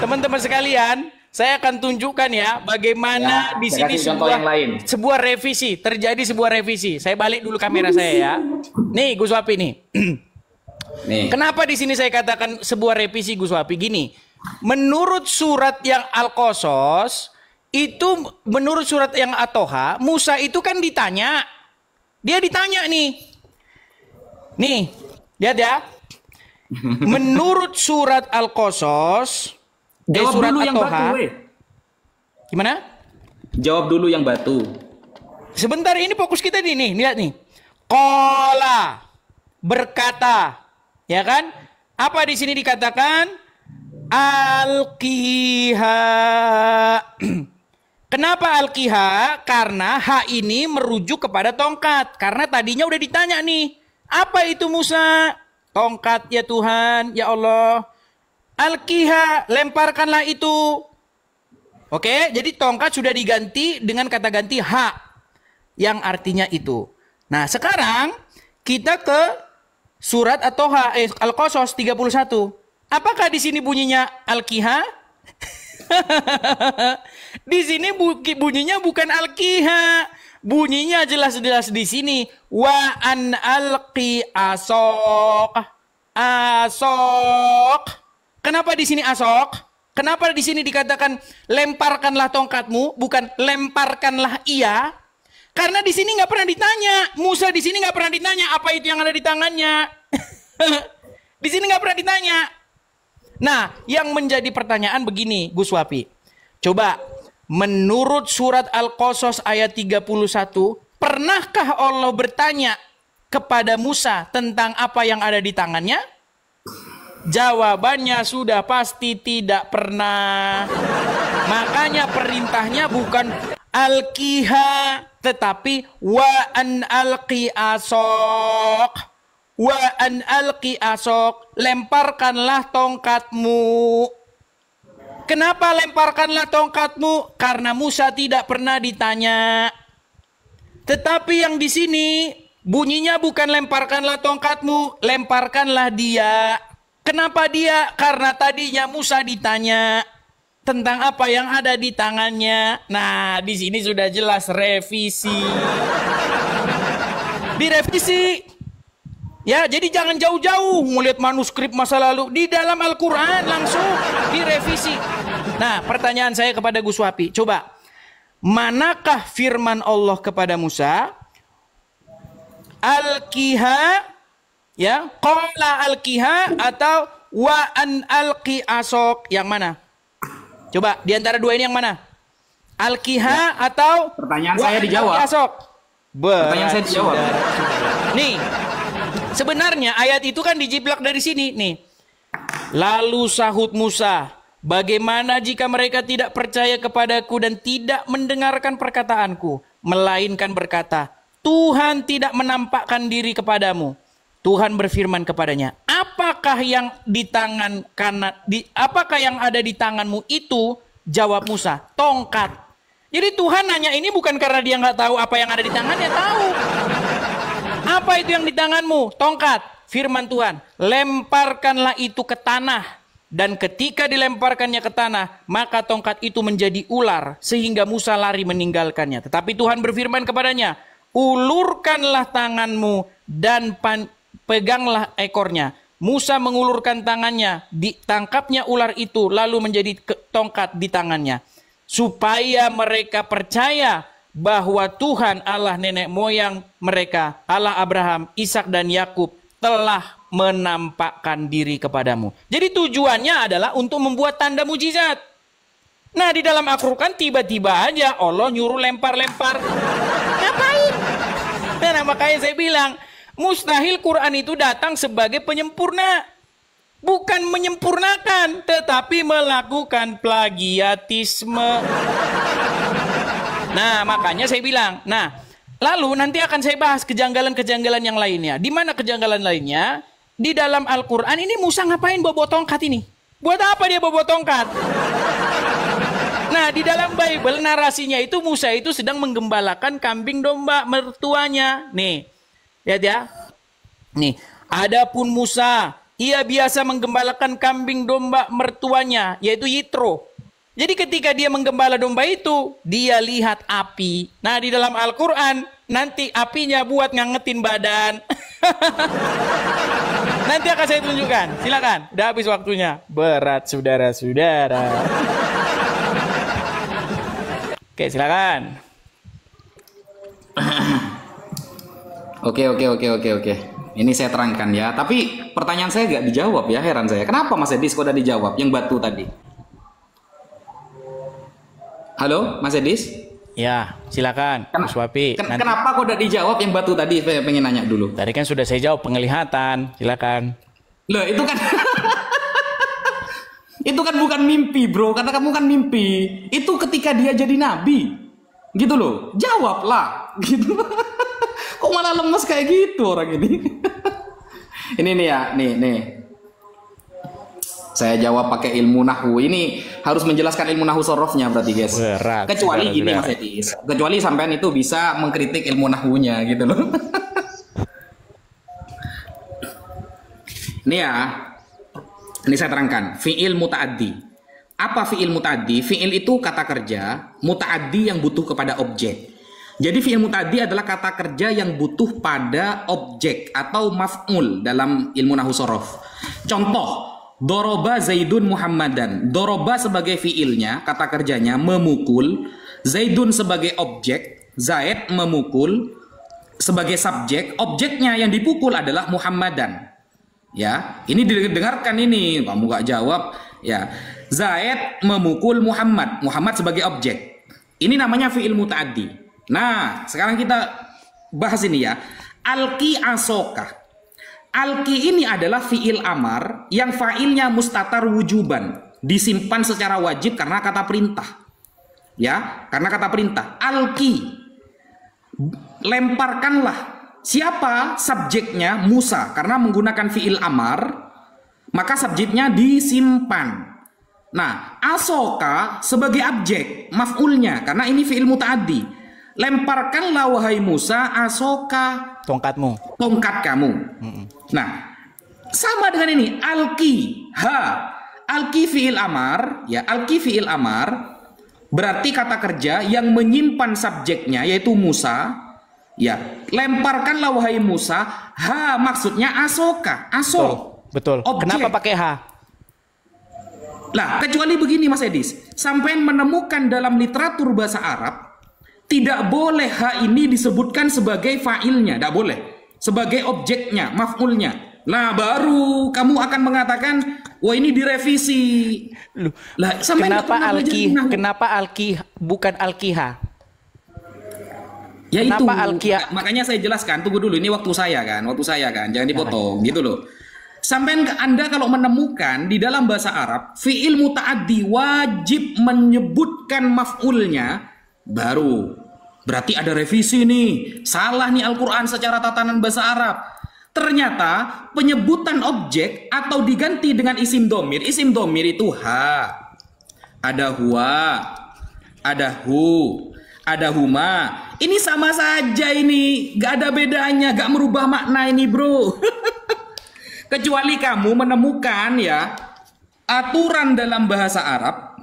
teman-teman sekalian, saya akan tunjukkan ya bagaimana di sini sebuah revisi, terjadi sebuah revisi. Saya balik dulu kamera saya ya. Nih Gus Wapi nih. Nih. Kenapa di sini saya katakan sebuah revisi Gus Wapi? Gini, menurut surat yang Al-Qasas itu, menurut surat yang At-Toha, Musa itu kan ditanya. Dia ditanya nih. Nih, lihat ya. Menurut surat Al-Qasas, jawab dulu yang batu, gimana? Jawab dulu yang batu. Sebentar, ini fokus kita nih, lihat nih. Qala, berkata, ya kan? Apa di sini dikatakan? Alqiha. Kenapa alqiha? Karena ha ini merujuk kepada tongkat. Karena tadinya udah ditanya nih, apa itu Musa? Tongkat ya Tuhan, ya Allah. Alqiha, lemparkanlah itu. Oke, jadi tongkat sudah diganti dengan kata ganti ha, yang artinya itu. Nah, sekarang kita ke surat At-Toha, Al-Qasas 31. Apakah di sini bunyinya alqiha? Di sini bunyinya bukan alqiha. Bunyinya jelas-jelas di sini wa an alqi asok. Asok. Kenapa di sini asok? Kenapa di sini dikatakan lemparkanlah tongkatmu, bukan lemparkanlah ia? Karena di sini nggak pernah ditanya. Musa di sini nggak pernah ditanya apa itu yang ada di tangannya. Di sini nggak pernah ditanya. Nah, yang menjadi pertanyaan begini, Gus Wapi. Coba, menurut surat Al-Qasas ayat 31, pernahkah Allah bertanya kepada Musa tentang apa yang ada di tangannya? Jawabannya sudah pasti tidak pernah. Makanya perintahnya bukan alqiha, tetapi wa an alqi asok. Wa an alqi asok, lemparkanlah tongkatmu. Kenapa lemparkanlah tongkatmu? Karena Musa tidak pernah ditanya. Tetapi yang di sini bunyinya bukan lemparkanlah tongkatmu, lemparkanlah dia. Kenapa dia? Karena tadinya Musa ditanya tentang apa yang ada di tangannya. Nah, di sini sudah jelas revisi. Direvisi. Ya, jadi jangan jauh-jauh melihat manuskrip masa lalu. Di dalam Al-Quran langsung direvisi. Nah, pertanyaan saya kepada Gus Wapi. Coba, manakah firman Allah kepada Musa? Alqiha, ya, qala alqiha atau wa an alqi asok? Yang mana? Coba, di antara dua ini yang mana? Alqiha atau pertanyaan saya dijawab. Asok? Pertanyaan saya dijawab. Nih, sebenarnya ayat itu kan dijiplak dari sini nih. Lalu sahut Musa, bagaimana jika mereka tidak percaya kepadaku dan tidak mendengarkan perkataanku, melainkan berkata, Tuhan tidak menampakkan diri kepadamu. Tuhan berfirman kepadanya, apakah yang di tangan kanan, apakah yang ada di tanganmu itu? Jawab Musa, tongkat. Jadi Tuhan nanya ini bukan karena dia nggak tahu apa yang ada di tangannya, tahu. Apa itu yang di tanganmu? Tongkat. Firman Tuhan, lemparkanlah itu ke tanah. Dan ketika dilemparkannya ke tanah, maka tongkat itu menjadi ular, sehingga Musa lari meninggalkannya. Tetapi Tuhan berfirman kepadanya, ulurkanlah tanganmu dan peganglah ekornya. Musa mengulurkan tangannya, ditangkapnya ular itu, lalu menjadi tongkat di tangannya. Supaya mereka percaya bahwa Tuhan Allah nenek moyang mereka, Allah Abraham, Ishak dan Yakub telah menampakkan diri kepadamu. Jadi tujuannya adalah untuk membuat tanda mujizat. Nah, di dalam Al-Quran tiba-tiba aja Allah nyuruh lempar-lempar. Ngapain? Nah, makanya saya bilang, mustahil Quran itu datang sebagai penyempurna. Bukan menyempurnakan, tetapi melakukan plagiatisme. Nah, makanya saya bilang, nah, lalu nanti akan saya bahas kejanggalan-kejanggalan yang lainnya. Di mana kejanggalan lainnya? Di dalam Al-Quran ini Musa ngapain bawa tongkat ini? Buat apa dia bawa tongkat? Nah, di dalam Bible narasinya itu Musa itu sedang menggembalakan kambing domba mertuanya. Nih, lihat ya. Nih, adapun Musa ia biasa menggembalakan kambing domba mertuanya, yaitu Yitro. Jadi ketika dia menggembala domba itu, dia lihat api. Nah, di dalam Al-Quran, nanti apinya buat ngangetin badan. Nanti akan saya tunjukkan. Silakan. Udah habis waktunya. Berat, saudara-saudara. Oke, silakan. Oke. Ini saya terangkan ya. Tapi pertanyaan saya nggak dijawab ya, heran saya. Kenapa Mas Edis kok udah dijawab yang batu tadi? Halo, Mas Edis? Ya, silakan. Gus Wapi. Kenapa kok udah dijawab yang batu tadi? Pengen nanya dulu. Tadi kan sudah saya jawab penglihatan. Silakan. Loh, itu kan itu kan bukan mimpi, bro. Karena kamu kan mimpi. Itu ketika dia jadi nabi. Gitu loh. Jawablah. Gitu. Kok malah lemes kayak gitu orang ini? Ini nih ya, nih. Saya jawab pakai ilmu nahwu. Ini harus menjelaskan ilmu nahwu sorofnya berarti, guys. Berat, kecuali gini, Mas Edis. Kecuali sampean itu bisa mengkritik ilmu nahwunya gitu loh. Ini ya. Ini saya terangkan. Fi'il muta'addi. Apa fi'il muta'addi? Fi'il itu kata kerja muta'addi yang butuh kepada objek. Jadi fi'il muta'addi adalah kata kerja yang butuh pada objek atau maf'ul dalam ilmu nahwu sorof. Contoh, doroba Zaidun Muhammadan. Doroba sebagai fiilnya, kata kerjanya memukul. Zaidun sebagai objek, Zaid memukul sebagai subjek. Objeknya yang dipukul adalah Muhammadan. Ya, ini didengarkan ini. Kamu gak jawab. Ya, Zaid memukul Muhammad. Muhammad sebagai objek. Ini namanya fiil muta'addi. Nah, sekarang kita bahas ini ya. Alqi asokah. Alqi ini adalah fi'il amar yang fa'ilnya mustatar wujuban, disimpan secara wajib karena kata perintah. Ya, karena kata perintah. Alqi, lemparkanlah. Siapa subjeknya? Musa, karena menggunakan fi'il amar, maka subjeknya disimpan. Nah, asoka sebagai objek, maf'ulnya, karena ini fi'il muta'addi. Lemparkanlah wahai Musa asoka, tongkatmu, tongkat kamu. Nah, sama dengan ini alqi, alqi fiil amar, ya, alqi fiil amar berarti kata kerja yang menyimpan subjeknya yaitu Musa, ya. Lemparkanlah wahai Musa, maksudnya asoka, betul. Kenapa pakai Lah, kecuali begini Mas Edis, sampai menemukan dalam literatur bahasa Arab tidak boleh ini disebutkan sebagai fa'ilnya, tidak boleh. Sebagai objeknya, maf'ulnya. Nah, baru kamu akan mengatakan, wah ini direvisi. Lah, kenapa alki bukan alkiha? Ya kenapa itu. Makanya saya jelaskan, tunggu dulu, ini waktu saya kan, jangan dipotong, gitu loh. Sampai Anda kalau menemukan di dalam bahasa Arab, fi'il muta'addi wajib menyebutkan maf'ulnya, baru berarti ada revisi nih. Salah nih Al-Quran secara tatanan bahasa Arab. Ternyata penyebutan objek atau diganti dengan isim domir. Isim domir itu ada huwa, ada hu, ada huma. Ini sama saja ini, gak ada bedanya, gak merubah makna ini, bro. Kecuali kamu menemukan ya aturan dalam bahasa Arab,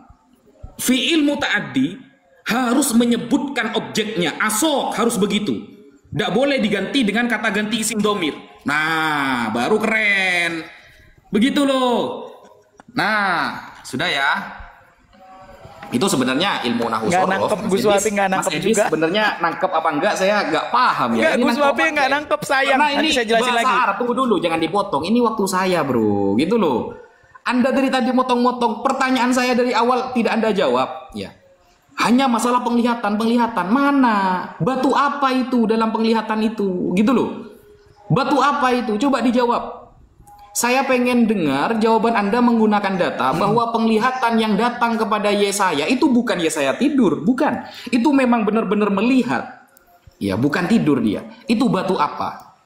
fi'il muta'addi harus menyebutkan objeknya, asok harus begitu. Tidak boleh diganti dengan kata ganti isim domir. Nah, baru keren. Begitu loh. Nah, sudah ya. Itu sebenarnya ilmu nahwu sorof. Gus Wapi nggak nangkep juga. Sebenarnya nangkep apa enggak saya nggak paham ya. Gus Wapi nggak nangkep, sayang. Karena ini saya jelasin lagi. Arab, tunggu dulu, jangan dipotong. Ini waktu saya, bro. Gitu loh. Anda dari tadi motong-motong. Pertanyaan saya dari awal tidak Anda jawab. Ya. Hanya masalah penglihatan. Mana? Batu apa itu dalam penglihatan itu? Gitu loh. Batu apa itu? Coba dijawab. Saya pengen dengar jawaban Anda menggunakan data bahwa penglihatan yang datang kepada Yesaya itu bukan Yesaya tidur, bukan. Itu memang benar-benar melihat. Ya, bukan tidur dia. Itu batu apa?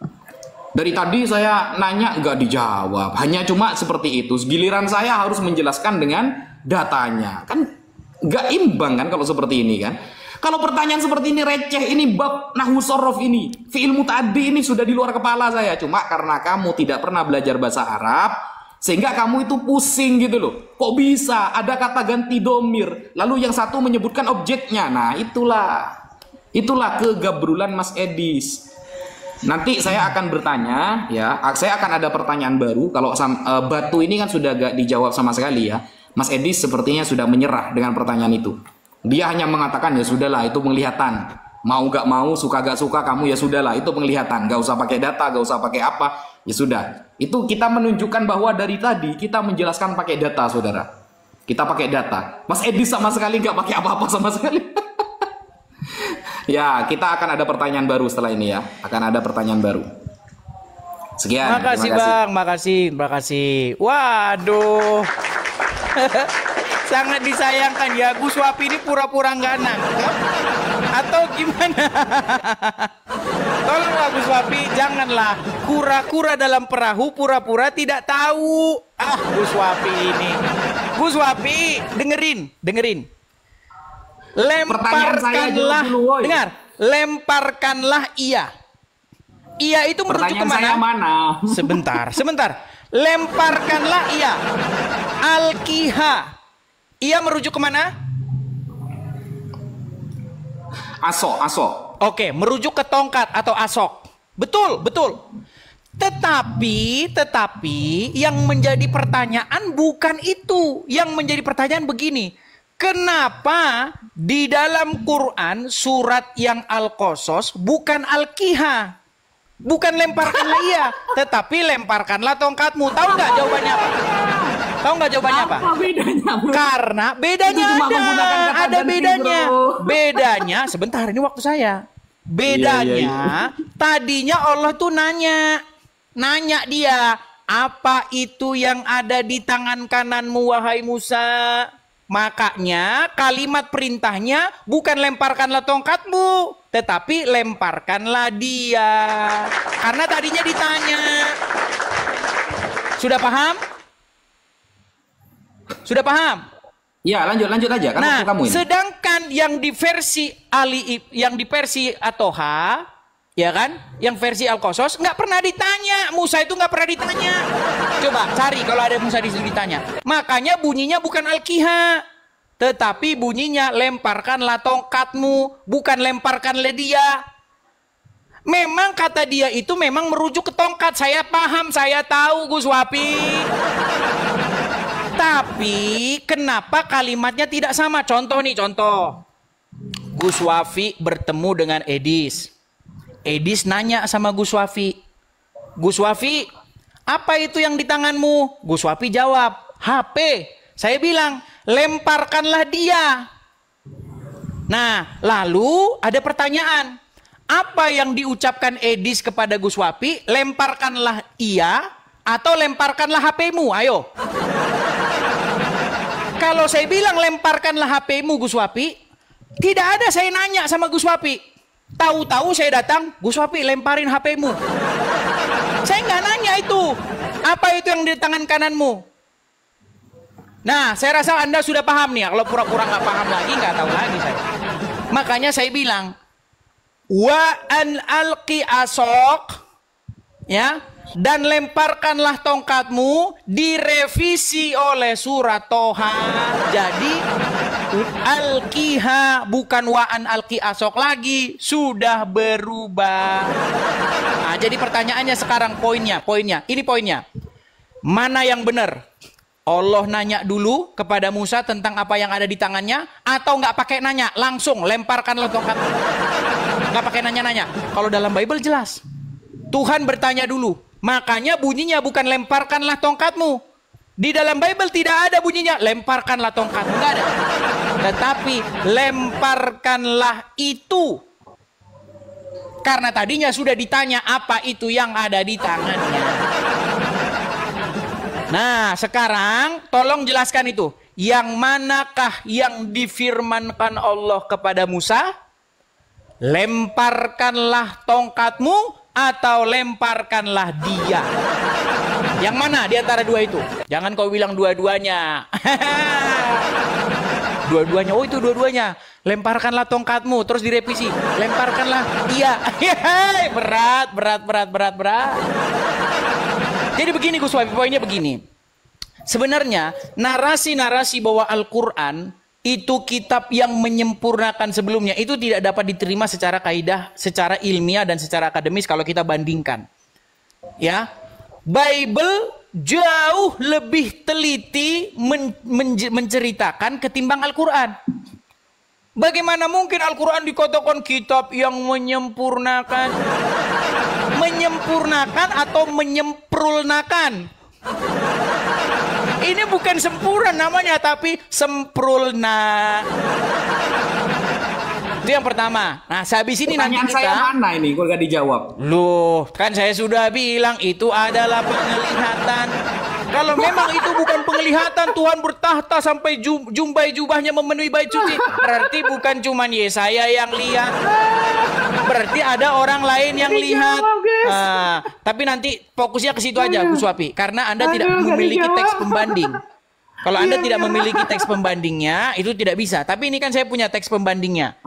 Dari tadi saya nanya nggak dijawab. Hanya cuma seperti itu. Giliran saya harus menjelaskan dengan datanya. Kan nggak imbang kan kalau seperti ini kan. Kalau pertanyaan seperti ini receh, ini bab nahwu sorof ini, fi'il muta'addi ini sudah di luar kepala saya. Cuma karena kamu tidak pernah belajar bahasa Arab, sehingga kamu itu pusing gitu loh. Kok bisa ada kata ganti domir, lalu yang satu menyebutkan objeknya. Nah itulah kegabrulan Mas Edis. Nanti saya akan bertanya, ya, saya akan ada pertanyaan baru. Kalau batu ini kan sudah gak dijawab sama sekali ya. Mas Edis sepertinya sudah menyerah dengan pertanyaan itu. Dia hanya mengatakan ya sudahlah itu penglihatan. Mau gak mau, suka gak suka kamu ya sudahlah itu penglihatan. Gak usah pakai data, gak usah pakai apa. Ya sudah. Itu kita menunjukkan bahwa dari tadi kita menjelaskan pakai data, saudara. Kita pakai data. Mas Edis sama sekali gak pakai apa-apa sama sekali. Ya, kita akan ada pertanyaan baru setelah ini ya. Akan ada pertanyaan baru. Sekian. Makasih Bang, makasih. Waduh. Sangat disayangkan ya, Gus Wapi ini pura-pura nggak nangkep atau gimana? Tolonglah Gus Wapi, janganlah kura-kura dalam perahu pura-pura tidak tahu. Gus Wapi ini. Gus Wapi, dengerin. Lemparkanlah, dengar, lemparkanlah ia. Ia itu merujuk kemana? Saya mana? Sebentar. Lemparkanlah ia. Alkiha. Ia merujuk kemana? Asok. Oke, merujuk ke tongkat atau asok. Betul. Tetapi yang menjadi pertanyaan bukan itu. Yang menjadi pertanyaan begini. Kenapa di dalam Quran surat yang Al-Qasas bukan Al-Kiha? Bukan lemparkanlah ia, tetapi lemparkanlah tongkatmu. Tahu nggak jawabannya apa? Apa bedanya, bro? Karena bedanya ada bedanya. Bedanya, sebentar ini waktu saya. Bedanya, tadinya Allah tuh nanya dia, apa itu yang ada di tangan kananmu wahai Musa? Makanya kalimat perintahnya bukan lemparkanlah tongkatmu, tetapi lemparkanlah dia. Karena tadinya ditanya. Sudah paham? Ya, lanjut aja. Karena kamu ini. Sedangkan yang di versi At-Toha, ya kan? Yang versi Al-Qasas nggak pernah ditanya. Musa itu nggak pernah ditanya. Coba cari kalau ada Musa di situ ditanya. Makanya bunyinya bukan Al-Kiha, tetapi bunyinya lemparkanlah tongkatmu, bukan lemparkanlah dia. Memang kata dia itu memang merujuk ke tongkat. Saya paham, saya tahu Gus Wapi. Tapi kenapa kalimatnya tidak sama? Contoh. Gus Wafi bertemu dengan Edis. Edis nanya sama Gus Wafi. Gus Wafi, apa itu yang di tanganmu? Gus Wafi jawab, HP. Saya bilang, lemparkanlah dia. Nah, lalu ada pertanyaan. Apa yang diucapkan Edis kepada Gus Wafi? Lemparkanlah ia atau lemparkanlah HP-mu? Ayo. Kalau saya bilang lemparkanlah HP-mu Gus Wapi, tidak ada saya nanya sama Gus Wapi. Tahu-tahu saya datang, Gus Wapi lemparin HP-mu. Saya nggak nanya itu. Apa itu yang di tangan kananmu? Nah, saya rasa Anda sudah paham nih. Kalau pura-pura nggak paham lagi, nggak tahu lagi saya. Makanya saya bilang, wa an alqi asok, ya, dan lemparkanlah tongkatmu direvisi oleh surat Toha. Jadi Al-Kiha bukan wa'an Al-Ki asok lagi, sudah berubah. Nah, jadi pertanyaannya sekarang poinnya. Ini poinnya. Mana yang benar? Allah nanya dulu kepada Musa tentang apa yang ada di tangannya, atau nggak pakai nanya, langsung lemparkanlah tongkatmu. Nggak pakai nanya-nanya. Kalau dalam Bible jelas. Tuhan bertanya dulu. Makanya bunyinya bukan lemparkanlah tongkatmu. Di dalam Bible tidak ada bunyinya lemparkanlah tongkatmu, enggak ada. Tetapi lemparkanlah itu. Karena tadinya sudah ditanya apa itu yang ada di tangannya. Nah, sekarang tolong jelaskan itu. Yang manakah yang difirmankan Allah kepada Musa? Lemparkanlah tongkatmu atau lemparkanlah dia. Yang mana di antara dua itu? Jangan kau bilang dua-duanya. Dua-duanya, oh itu dua-duanya. lemparkanlah tongkatmu, terus direvisi, lemparkanlah, iya, berat. Jadi begini Gus Wapi, poinnya begini. Sebenarnya narasi-narasi bahwa Al-Quran itu kitab yang menyempurnakan sebelumnya itu tidak dapat diterima secara kaidah, secara ilmiah dan secara akademis kalau kita bandingkan. Ya, Bible jauh lebih teliti menceritakan ketimbang Al-Quran. Bagaimana mungkin Al-Quran dikatakan kitab yang menyempurnakan? Menyempurnakan atau menyemprulnakan? Ini bukan sempurna namanya, tapi semprulna. Itu yang pertama. Nah, sehabis ini nanti kita... saya mana ini kalau gak dijawab? Loh, kan saya sudah bilang itu adalah penglihatan. Kalau memang itu bukan penglihatan, Tuhan bertahta sampai jumbai jubahnya memenuhi bait suci, berarti bukan cuman Yesaya yang lihat. Berarti ada orang lain yang lihat. Nah, tapi nanti fokusnya ke situ aja, Gus Wapi, karena Anda tidak memiliki teks pembanding. Kalau Anda tidak memiliki teks pembandingnya, itu tidak bisa. Tapi ini kan saya punya teks pembandingnya.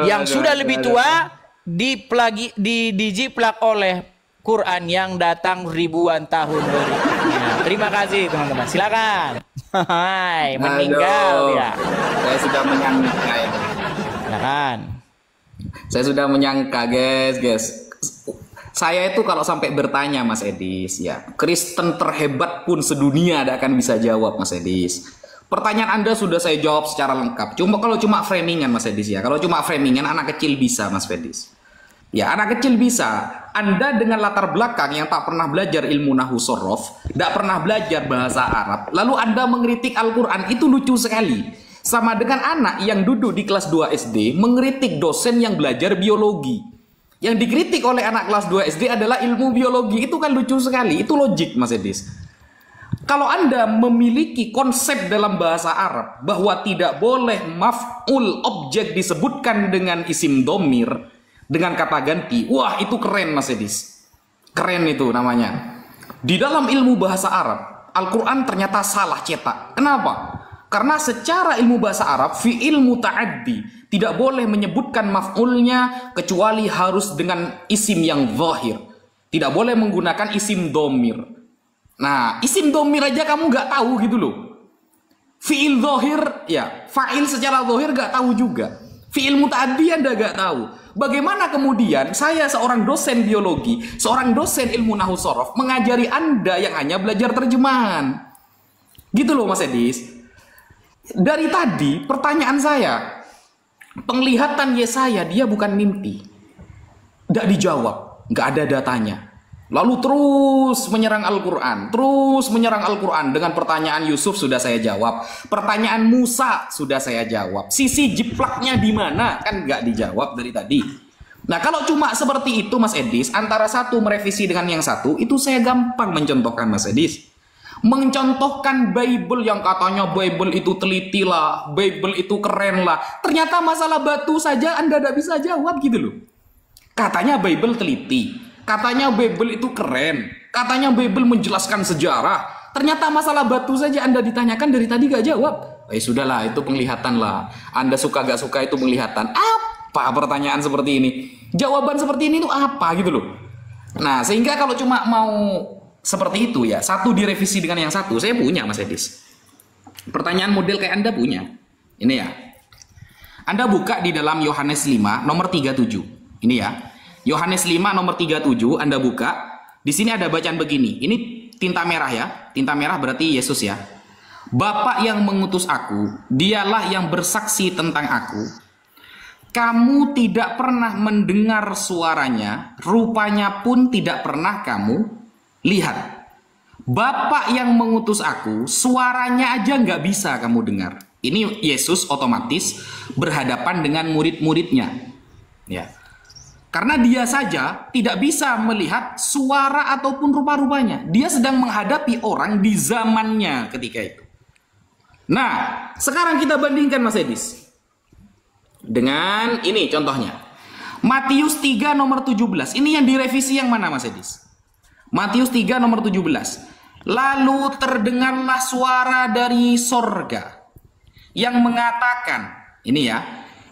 Yang sudah lebih tua dijiplak oleh Quran yang datang ribuan tahun berikutnya. Terima kasih teman-teman. Silakan. Hai, meninggal ya. Saya sudah menyangka itu. Silakan. Saya sudah menyangka, guys. Saya itu kalau sampai bertanya, Mas Edis, ya, Kristen terhebat pun sedunia tidak akan bisa jawab, Mas Edis. Pertanyaan Anda sudah saya jawab secara lengkap. Kalau cuma framingan, Mas Edis, ya. Kalau cuma framingan, anak kecil bisa, Mas Edis. Ya, anak kecil bisa. Anda dengan latar belakang yang tak pernah belajar ilmu nahwu sorof, tidak pernah belajar bahasa Arab, lalu Anda mengkritik Al-Quran, itu lucu sekali. Sama dengan anak yang duduk di kelas 2 SD mengkritik dosen yang belajar biologi. Yang dikritik oleh anak kelas 2 SD adalah ilmu biologi. Itu kan lucu sekali. Itu logik, Mas Edis. Kalau Anda memiliki konsep dalam bahasa Arab bahwa tidak boleh maf'ul objek disebutkan dengan isim domir, dengan kata ganti, wah itu keren, Mas Edis. Keren itu namanya. Di dalam ilmu bahasa Arab, Al-Quran ternyata salah cetak. Kenapa? Karena secara ilmu bahasa Arab, fi'il muta'addi tidak boleh menyebutkan maf'ulnya kecuali harus dengan isim yang zahir. Tidak boleh menggunakan isim domir. Nah, isim domir aja kamu nggak tahu gitu loh. Fi'il zahir, ya, fa'il secara zahir nggak tahu juga. Fi'il muta'addi Anda nggak tahu. Bagaimana kemudian saya seorang dosen biologi, seorang dosen ilmu nahwu sorof mengajari Anda yang hanya belajar terjemahan? Gitu loh, Mas Edis. Dari tadi pertanyaan saya, penglihatan Yesaya dia bukan mimpi. Tidak dijawab, nggak ada datanya. Lalu terus menyerang Al-Quran, dengan pertanyaan Yusuf sudah saya jawab, pertanyaan Musa sudah saya jawab, sisi jiplaknya di mana kan nggak dijawab dari tadi. Nah, kalau cuma seperti itu, Mas Edis, antara satu merevisi dengan yang satu, itu saya gampang mencontohkan, Mas Edis. Mencontohkan Bible yang katanya Bible itu teliti lah, Bible itu keren lah. Ternyata masalah batu saja Anda tidak bisa jawab gitu loh. Katanya Bible teliti, katanya Bible itu keren, katanya Bible menjelaskan sejarah. Ternyata masalah batu saja Anda ditanyakan dari tadi gak jawab. Sudahlah, itu penglihatan lah. Anda suka gak suka itu penglihatan. Apa pertanyaan seperti ini? Jawaban seperti ini itu apa gitu loh. Nah, sehingga kalau cuma mau seperti itu ya, satu direvisi dengan yang satu, saya punya, Mas Edis. Pertanyaan model kayak Anda punya. Ini ya. Anda buka di dalam Yohanes 5 nomor 37. Ini ya. Yohanes 5 nomor 37 Anda buka. Di sini ada bacaan begini. Ini tinta merah ya. Tinta merah berarti Yesus ya. Bapa yang mengutus aku, dialah yang bersaksi tentang aku. Kamu tidak pernah mendengar suaranya, rupanya pun tidak pernah kamu lihat. Bapak yang mengutus aku, suaranya aja nggak bisa kamu dengar. Ini Yesus otomatis berhadapan dengan murid-muridnya. Ya. Karena dia saja tidak bisa melihat suara ataupun rupa-rupanya. Dia sedang menghadapi orang di zamannya ketika itu. Nah, sekarang kita bandingkan, Mas Edis. Dengan ini contohnya. Matius 3 nomor 17. Ini yang direvisi yang mana, Mas Edis? Matius 3 nomor 17. Lalu terdengarlah suara dari sorga yang mengatakan, ini ya,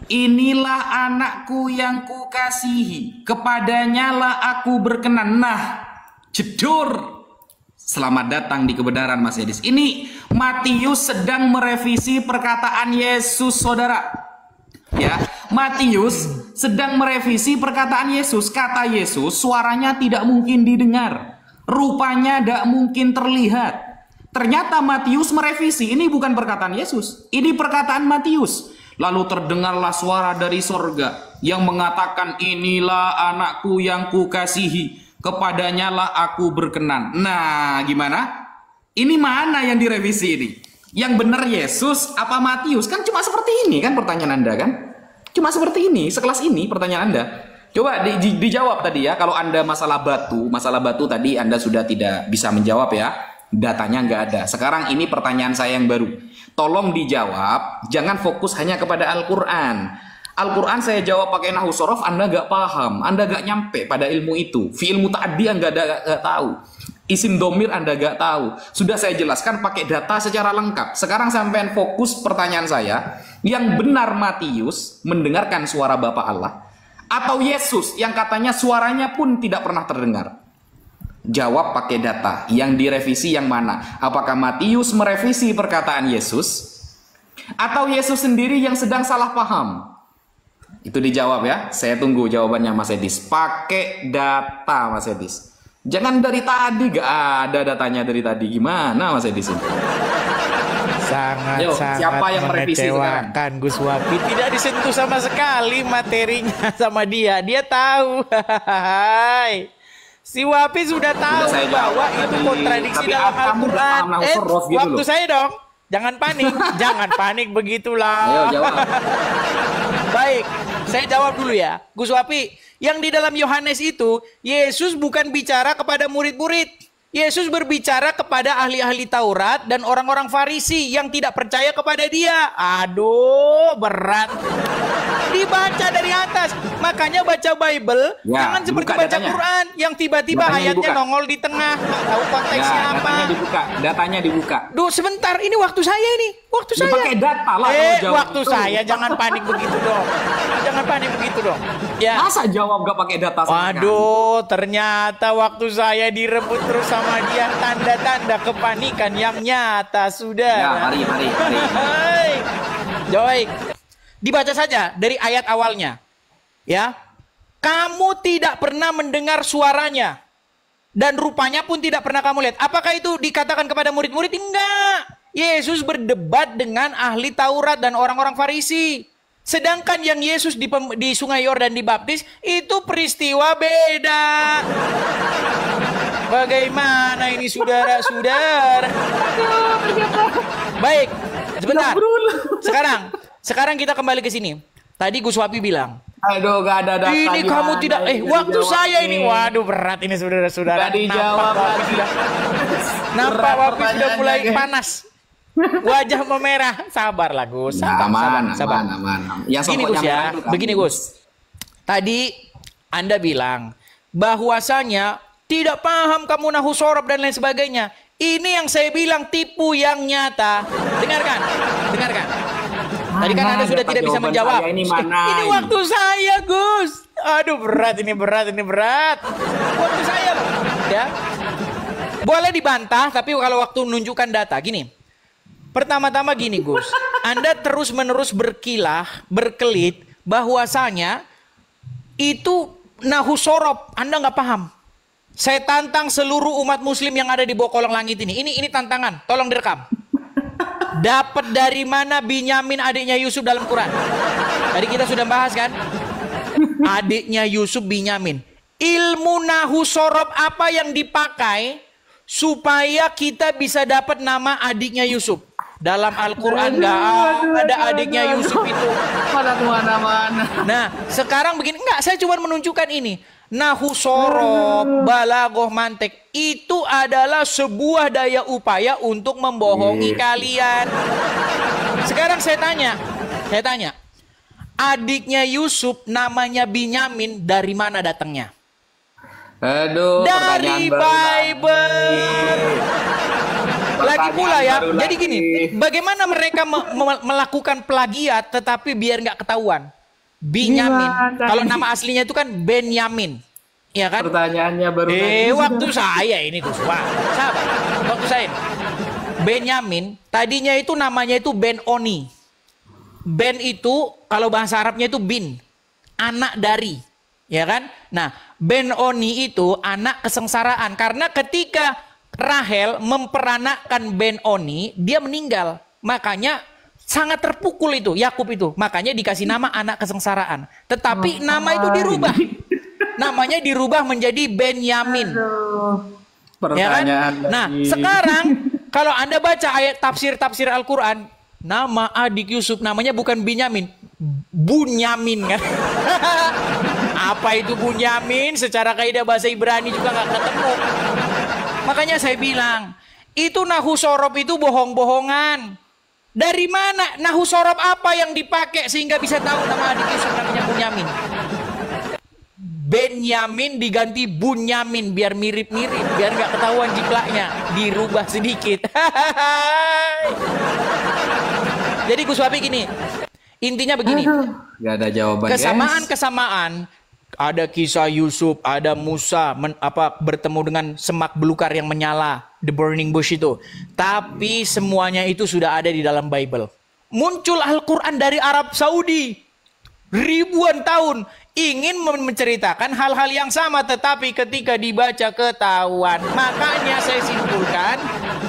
Inilah anakku yang kukasihi, kepadanya lah aku berkenan. Nah, jedor. Selamat datang di kebenaran, Mas Edis. Ini Matius sedang merevisi perkataan Yesus, saudara. Ya, Matius sedang merevisi perkataan Yesus. Kata Yesus, suaranya tidak mungkin didengar, rupanya tidak mungkin terlihat. Ternyata Matius merevisi. Ini bukan perkataan Yesus, ini perkataan Matius. Lalu terdengarlah suara dari sorga yang mengatakan, inilah anakku yang kukasihi, kepadanya lah aku berkenan. Nah, gimana? Ini mana yang direvisi ini? Yang benar Yesus apa Matius? Kan cuma seperti ini kan pertanyaan Anda kan? Cuma seperti ini, sekelas ini pertanyaan Anda. Coba dijawab tadi ya. Kalau Anda masalah batu tadi Anda sudah tidak bisa menjawab ya. Datanya nggak ada. Sekarang ini pertanyaan saya yang baru. Tolong dijawab, jangan fokus hanya kepada Al-Quran. Al-Quran saya jawab pakai nahu sorof, Anda nggak paham, Anda nggak nyampe pada ilmu itu. Fi'il muta'addi Anda nggak tahu. Isim domir Anda nggak tahu. Sudah saya jelaskan pakai data secara lengkap. Sekarang sampean fokus pertanyaan saya. Yang benar Matius mendengarkan suara Bapa Allah, atau Yesus yang katanya suaranya pun tidak pernah terdengar? Jawab pakai data. Yang direvisi yang mana? Apakah Matius merevisi perkataan Yesus, atau Yesus sendiri yang sedang salah paham? Itu dijawab ya. Saya tunggu jawabannya Mas Edis. Pakai data Mas Edis. Jangan dari tadi, gak ada datanya dari tadi. Gimana Mas Edis ini? Sangat mengecewakan Gus Wapi. Tidak disentuh sama sekali materinya sama dia. Dia tahu. Si Wapi sudah tahu bahwa itu kontradiksi dalam Al-Quran. Waktu saya dong. Jangan panik. Jangan panik begitulah. Ayo jawab. Baik, saya jawab dulu ya. Gus Wapi, yang di dalam Yohanes itu, Yesus bukan bicara kepada murid-murid. Yesus berbicara kepada ahli-ahli Taurat dan orang-orang Farisi yang tidak percaya kepada dia. Aduh, berat. Dibaca dari atas. Makanya baca Bible, ya, jangan seperti baca datanya. Quran yang tiba-tiba ayatnya nongol di tengah. Tahu konteksnya ya, apa? Datanya dibuka. Duh, sebentar, ini waktu saya ini. Waktu saya. Pakai data lah. Waktu saya, jangan panik begitu dong. Jangan panik begitu dong. Ya. Masa jawab gak pakai data? Waduh, ternyata waktu saya direbut terus sama dia. Tanda-tanda kepanikan yang nyata sudah. Ya, mari. Joy, dibaca saja dari ayat awalnya. Ya, kamu tidak pernah mendengar suaranya dan rupanya pun tidak pernah kamu lihat. Apakah itu dikatakan kepada murid-murid? Enggak. Yesus berdebat dengan ahli Taurat dan orang-orang Farisi. Sedangkan yang Yesus di Sungai Yordan dibaptis itu peristiwa beda. Bagaimana ini saudara-saudara? Baik, sebentar. Sekarang kita kembali ke sini. Tadi Gus Wapi bilang, aduh, gak ada data. Ini kamu tidak, waktu saya ini, waduh berat ini saudara-saudara. Gak dijawab lagi. Nampak Wapi sudah mulai panas. Wajah memerah. Sabarlah Gus. Sabar. Gini Gus ya, begini Gus. Tadi Anda bilang bahwasanya tidak paham kamu nahu sorob dan lain sebagainya. Ini yang saya bilang tipu yang nyata. Dengarkan. Tadi kan Anda sudah tidak bisa menjawab. Ini waktu saya, Gus. Aduh, berat ini. Waktu saya loh. Ya. Boleh dibantah, tapi kalau waktu menunjukkan data, gini. Pertama-tama gini, Gus. Anda terus-menerus berkelit bahwasanya itu nahu sorob. Anda nggak paham. Saya tantang seluruh umat muslim yang ada di bawah kolong langit ini. Ini tantangan, tolong direkam. Dapat dari mana Binyamin adiknya Yusuf dalam Quran? Tadi kita sudah bahas kan? Adiknya Yusuf Binyamin. Ilmu nahu sorob apa yang dipakai supaya kita bisa dapat nama adiknya Yusuf? Dalam Al-Quran nggak ada adiknya Yusuf itu. Mana. Nah, sekarang begini. Enggak, saya cuma menunjukkan ini. Nahu sorob, balagoh, mantek. Itu adalah sebuah daya upaya untuk membohongi kalian. Sekarang saya tanya. Adiknya Yusuf namanya Binyamin, dari mana datangnya? Aduh, dari Bible. Lagi pula ya, baru jadi lagi. gini, bagaimana mereka melakukan plagiat tetapi biar nggak ketahuan? Binyamin. Gimana Kalau ini? nama aslinya itu kan Benyamin. Ya kan? Pertanyaannya baru lagi. Waktu saya ini Kuswa. Sabar. Waktu saya. Benyamin, tadinya itu namanya itu Ben Oni. Ben itu kalau bahasa Arabnya itu bin, anak dari, ya kan? Nah, Ben Oni itu anak kesengsaraan karena ketika Rahel memperanakkan Ben Oni, dia meninggal. Makanya sangat terpukul itu Yakub itu. Makanya dikasih nama anak kesengsaraan. Tetapi nama itu dirubah. Namanya dirubah menjadi Benyamin. Ya kan? Pertanyaan Nah, lagi. sekarang kalau Anda baca ayat tafsir Al-Quran, nama adik Yusuf namanya bukan Binyamin, Bunyamin kan? Apa itu Bunyamin? Secara kaidah bahasa Ibrani juga nggak ketemu. Makanya saya bilang, itu nahu sorob itu bohong-bohongan. Dari mana nahu sorob apa yang dipakai sehingga bisa tahu nama adik Yusuf namanya Bunyamin? Benyamin diganti Bunyamin biar mirip-mirip, biar nggak ketahuan jiplaknya, dirubah sedikit. Jadi Gus Wabi gini, intinya begini, Gak ada jawaban. guys. kesamaan ada kisah Yusuf, ada Musa bertemu dengan semak belukar yang menyala, the burning bush itu. Tapi semuanya itu sudah ada di dalam Bible. Muncul Al-Quran dari Arab Saudi ribuan tahun ingin menceritakan hal-hal yang sama, tetapi ketika dibaca ketahuan. Makanya saya simpulkan,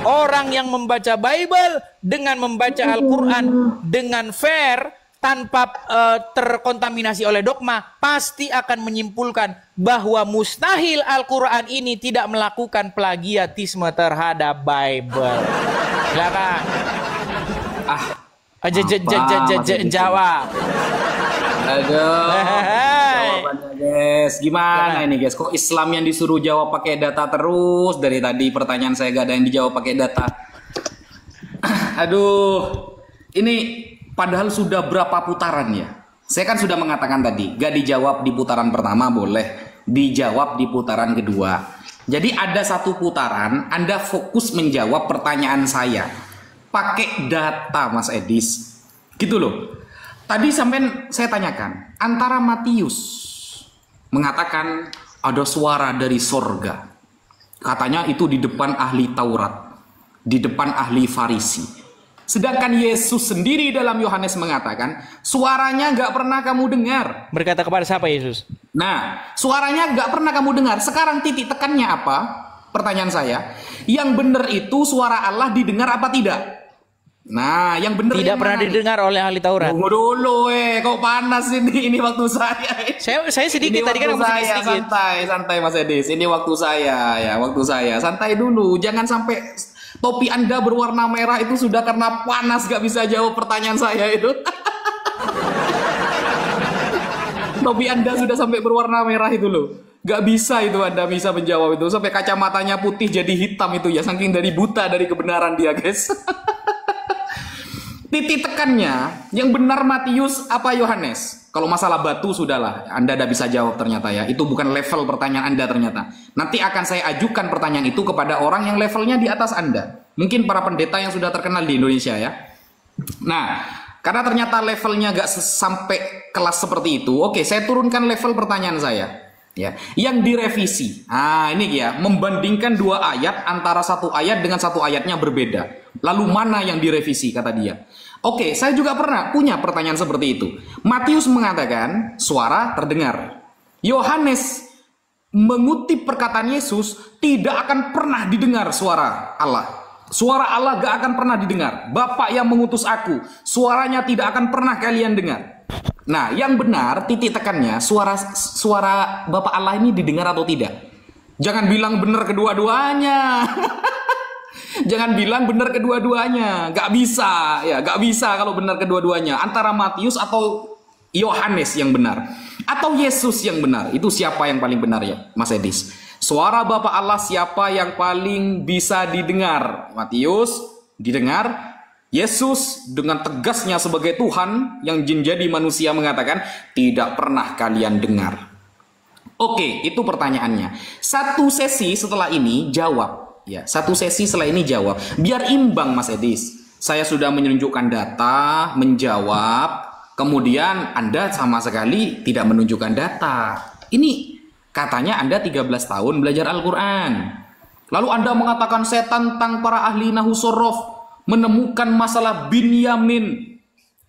orang yang membaca Bible dengan membaca Al-Quran dengan fair, tanpa terkontaminasi oleh dogma, pasti akan menyimpulkan bahwa mustahil Al-Quran ini tidak melakukan plagiatisme terhadap Bible. Ya kan? Jawab. Aduh. Jawabannya guys, gimana ini guys? Kok Islam yang disuruh jawab pakai data terus? Dari tadi pertanyaan saya gak ada yang dijawab pakai data. Aduh, ini padahal sudah berapa putaran ya? Saya kan sudah mengatakan tadi, gak dijawab di putaran pertama boleh, dijawab di putaran kedua. Jadi ada satu putaran, Anda fokus menjawab pertanyaan saya pakai data, Mas Edis, gitu loh. Tadi sampai saya tanyakan, antara Matius mengatakan ada suara dari sorga. Katanya itu di depan ahli Taurat, di depan ahli Farisi. Sedangkan Yesus sendiri dalam Yohanes mengatakan, suaranya nggak pernah kamu dengar. Berkata kepada siapa Yesus? Nah, suaranya nggak pernah kamu dengar. Sekarang titik tekannya apa? Pertanyaan saya, yang benar itu suara Allah didengar apa tidak? Nah, yang benar Tidak pernah didengar oleh ahli Taurat. Tunggu dulu, kok panas ini waktu saya. Saya sedikit Ini tadi kan waktu aku saya, sedikit. santai Mas Edis. Ini waktu saya ya, waktu saya. Santai dulu, jangan sampai topi Anda berwarna merah itu sudah karena panas gak bisa jawab pertanyaan saya itu. Topi Anda sudah sampai berwarna merah itu loh. Gak bisa itu Anda bisa menjawab itu. Sampai kacamatanya putih jadi hitam itu ya. Saking dari buta dari kebenaran dia guys. Titik tekannya, yang benar Matius apa Yohanes? Kalau masalah batu sudahlah, Anda tidak bisa jawab ternyata ya. Itu bukan level pertanyaan Anda ternyata. Nanti akan saya ajukan pertanyaan itu kepada orang yang levelnya di atas Anda. Mungkin para pendeta yang sudah terkenal di Indonesia ya. Nah, karena ternyata levelnya gak sampai kelas seperti itu. Oke, saya turunkan level pertanyaan saya. Ya, yang direvisi. Nah, ini ya, membandingkan dua ayat antara satu ayat dengan satu ayatnya berbeda. Lalu mana yang direvisi kata dia? Oke, saya juga pernah punya pertanyaan seperti itu. Matius mengatakan suara terdengar. Yohanes mengutip perkataan Yesus, tidak akan pernah didengar suara Allah. Suara Allah gak akan pernah didengar. Bapa yang mengutus aku, suaranya tidak akan pernah kalian dengar. Nah, yang benar titik tekannya suara Bapa Allah ini didengar atau tidak? Jangan bilang benar kedua-duanya. Jangan bilang benar kedua-duanya. Gak bisa ya, gak bisa kalau benar kedua-duanya. Antara Matius atau Yohanes yang benar, atau Yesus yang benar. Itu siapa yang paling benar ya, Mas Edis? Suara Bapa Allah siapa yang paling bisa didengar? Matius didengar. Yesus dengan tegasnya sebagai Tuhan yang menjadi manusia mengatakan tidak pernah kalian dengar. Oke, itu pertanyaannya. Satu sesi setelah ini jawab. Ya, satu sesi setelah ini jawab. Biar imbang Mas Edis. Saya sudah menunjukkan data, menjawab, kemudian Anda sama sekali tidak menunjukkan data. Ini katanya Anda 13 tahun belajar Al-Quran. Lalu Anda mengatakan saya tantang para ahli Nahwu Shorof menemukan masalah Binyamin.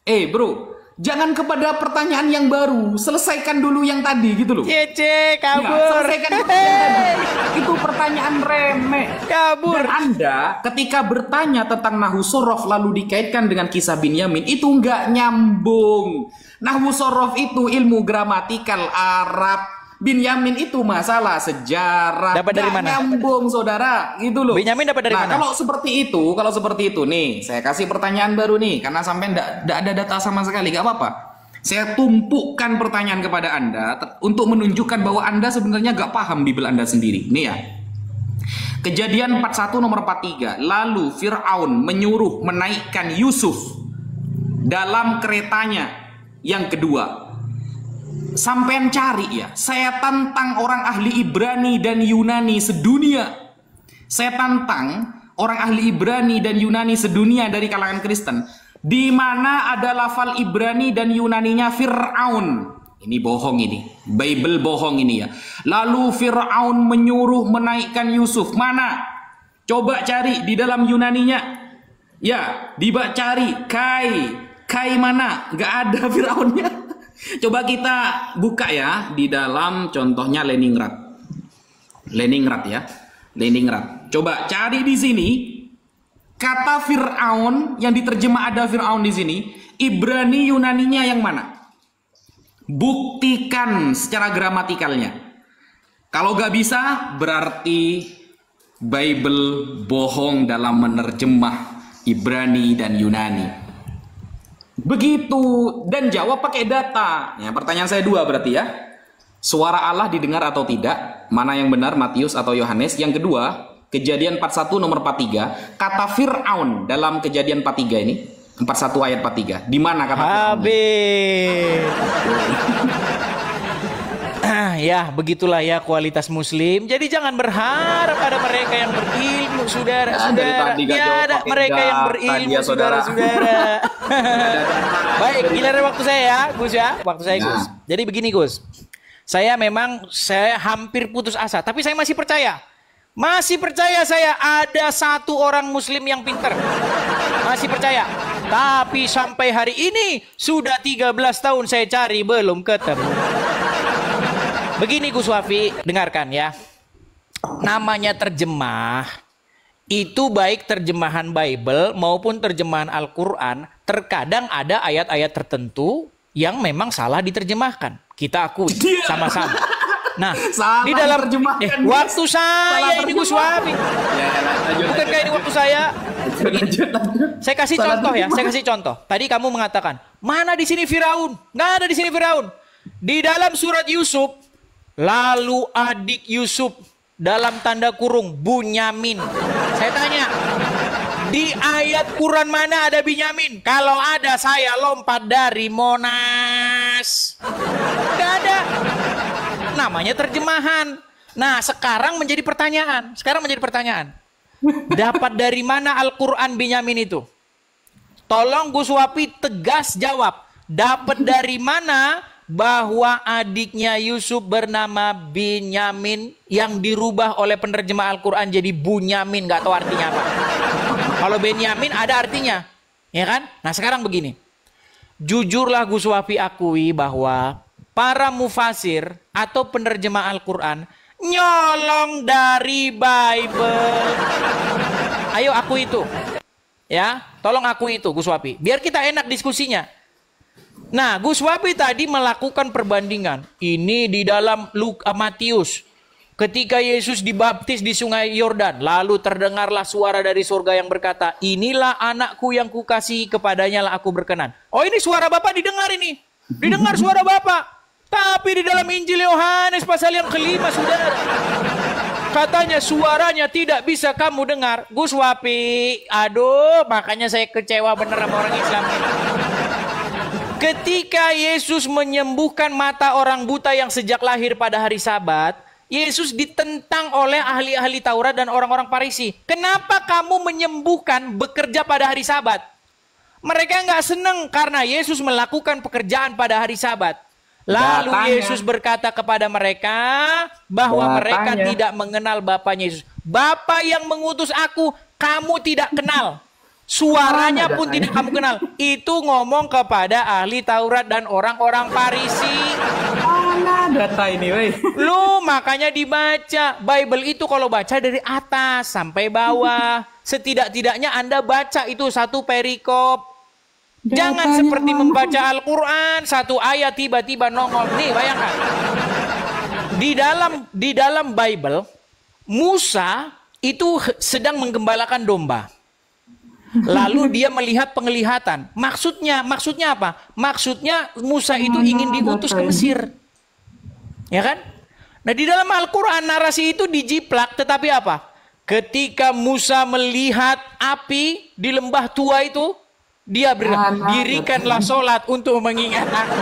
Bro, jangan kepada pertanyaan yang baru, selesaikan dulu yang tadi gitu loh. Cece, Ya, kabur. selesaikan dulu yang tadi. Itu pertanyaan remeh. Kabur. Dan Anda ketika bertanya tentang Nahwu Shorof lalu dikaitkan dengan kisah Binyamin, itu nggak nyambung. Nahwu Shorof itu ilmu gramatikal Arab. Binyamin itu masalah sejarah. Dapat dari Nggak mana? nyambung saudara, gitu loh. Binyamin dapat dari Nah, mana? kalau seperti itu nih, saya kasih pertanyaan baru nih, karena sampai nggak ada data sama sekali, nggak apa-apa. Saya tumpukan pertanyaan kepada Anda untuk menunjukkan bahwa Anda sebenarnya nggak paham Bible Anda sendiri. Nih ya. Kejadian 41 nomor 43. Lalu Fir'aun menyuruh menaikkan Yusuf dalam keretanya yang kedua. Sampean cari ya. Saya tantang orang ahli Ibrani dan Yunani sedunia. Saya tantang orang ahli Ibrani dan Yunani sedunia dari kalangan Kristen. Di mana ada lafal Ibrani dan Yunaninya Fir'aun. Ini bohong ini. Bible bohong ini ya. Lalu Fir'aun menyuruh menaikkan Yusuf. Mana? Coba cari di dalam Yunaninya. Ya, cari Kai mana? Gak ada Fir'aunnya. Coba kita buka ya di dalam contohnya Leningrad ya. Leningrad. Coba cari di sini kata Fir'aun yang diterjemah ada Fir'aun di sini. Ibrani Yunaninya yang mana? Buktikan secara gramatikalnya. Kalau gak bisa berarti Bible bohong dalam menerjemah Ibrani dan Yunani. Begitu, dan jawab pakai data. Ya, pertanyaan saya dua berarti ya. Suara Allah didengar atau tidak? Mana yang benar, Matius atau Yohanes? Yang kedua, Kejadian 41 nomor 43, kata Fir'aun dalam Kejadian 43 ini, 41 ayat 43. Di mana kata Fir'aun? Habis. Ya, begitulah ya kualitas muslim. Jadi jangan berharap ada mereka yang berilmu, saudara-saudara. Ya, ada mereka yang berilmu, saudara-saudara. Baik, giliran waktu saya ya, Gus ya. Waktu saya, Gus. Jadi begini, Gus. Saya hampir putus asa, tapi saya masih percaya. Masih percaya saya ada satu orang muslim yang pinter. Masih percaya. Tapi sampai hari ini sudah 13 tahun saya cari belum ketemu. Begini Gus Wafi, dengarkan ya. Namanya terjemah, itu baik terjemahan Bible maupun terjemahan Al-Quran, terkadang ada ayat-ayat tertentu yang memang salah diterjemahkan. Kita akui sama-sama. Nah, salah di dalam terjemahkan, waktu saya ini Gus Wafi. Bukankah ini waktu saya? Saya kasih contoh ya, saya kasih contoh. Tadi kamu mengatakan, mana di sini Firaun? Nggak ada di sini Firaun. Di dalam surat Yusuf, lalu adik Yusuf dalam tanda kurung Bunyamin. Saya tanya, di ayat Quran mana ada Binyamin? Kalau ada saya lompat dari Monas. Gak ada. Namanya terjemahan. Nah, sekarang menjadi pertanyaan. Dapat dari mana Al-Quran Binyamin itu? Tolong Gus Wapi tegas jawab. Dapat dari mana bahwa adiknya Yusuf bernama Binyamin yang dirubah oleh penerjemah Al-Quran jadi Bunyamin, nggak tahu artinya apa. Kalau Benyamin ada artinya, ya kan? Nah sekarang begini, jujurlah Gus Wafi akui bahwa para mufasir atau penerjemah Al-Quran nyolong dari Bible. Ayo aku itu, ya, tolong aku itu Gus Wafi, biar kita enak diskusinya. Nah, Gus Wapi tadi melakukan perbandingan. Ini di dalam Matius. Ketika Yesus dibaptis di sungai Yordan, lalu terdengarlah suara dari surga yang berkata, inilah anakku yang kukasihi, kepadanya lah aku berkenan. Oh, ini suara Bapak didengar ini. Didengar suara Bapak. Tapi di dalam Injil Yohanes pasal yang kelima, saudara, katanya suaranya tidak bisa kamu dengar. Gus Wapi, aduh, makanya saya kecewa bener sama orang Islam ini. Ketika Yesus menyembuhkan mata orang buta yang sejak lahir pada hari Sabat, Yesus ditentang oleh ahli-ahli Taurat dan orang-orang Farisi. Kenapa kamu menyembuhkan bekerja pada hari Sabat? Mereka nggak senang karena Yesus melakukan pekerjaan pada hari Sabat. Lalu Yesus berkata kepada mereka bahwa mereka tidak mengenal Bapaknya Yesus. Bapa yang mengutus aku, kamu tidak kenal. Suaranya pun tidak kamu kenal. Itu ngomong kepada ahli Taurat dan orang-orang Farisi. Mana data ini, weh? Lu makanya dibaca. Bible itu kalau baca dari atas sampai bawah. Setidak-tidaknya Anda baca itu satu perikop. Jangan seperti membaca Al-Quran, satu ayat tiba-tiba nongol. Nih bayangkan. Di dalam Bible, Musa itu sedang menggembalakan domba. Lalu dia melihat penglihatan. Maksudnya apa? Maksudnya Musa itu ingin diutus ke Mesir. Ya kan? Nah di dalam Al-Quran narasi itu dijiplak, tetapi apa? Ketika Musa melihat api di lembah tua itu, dia bilang, dirikanlah sholat untuk mengingat aku.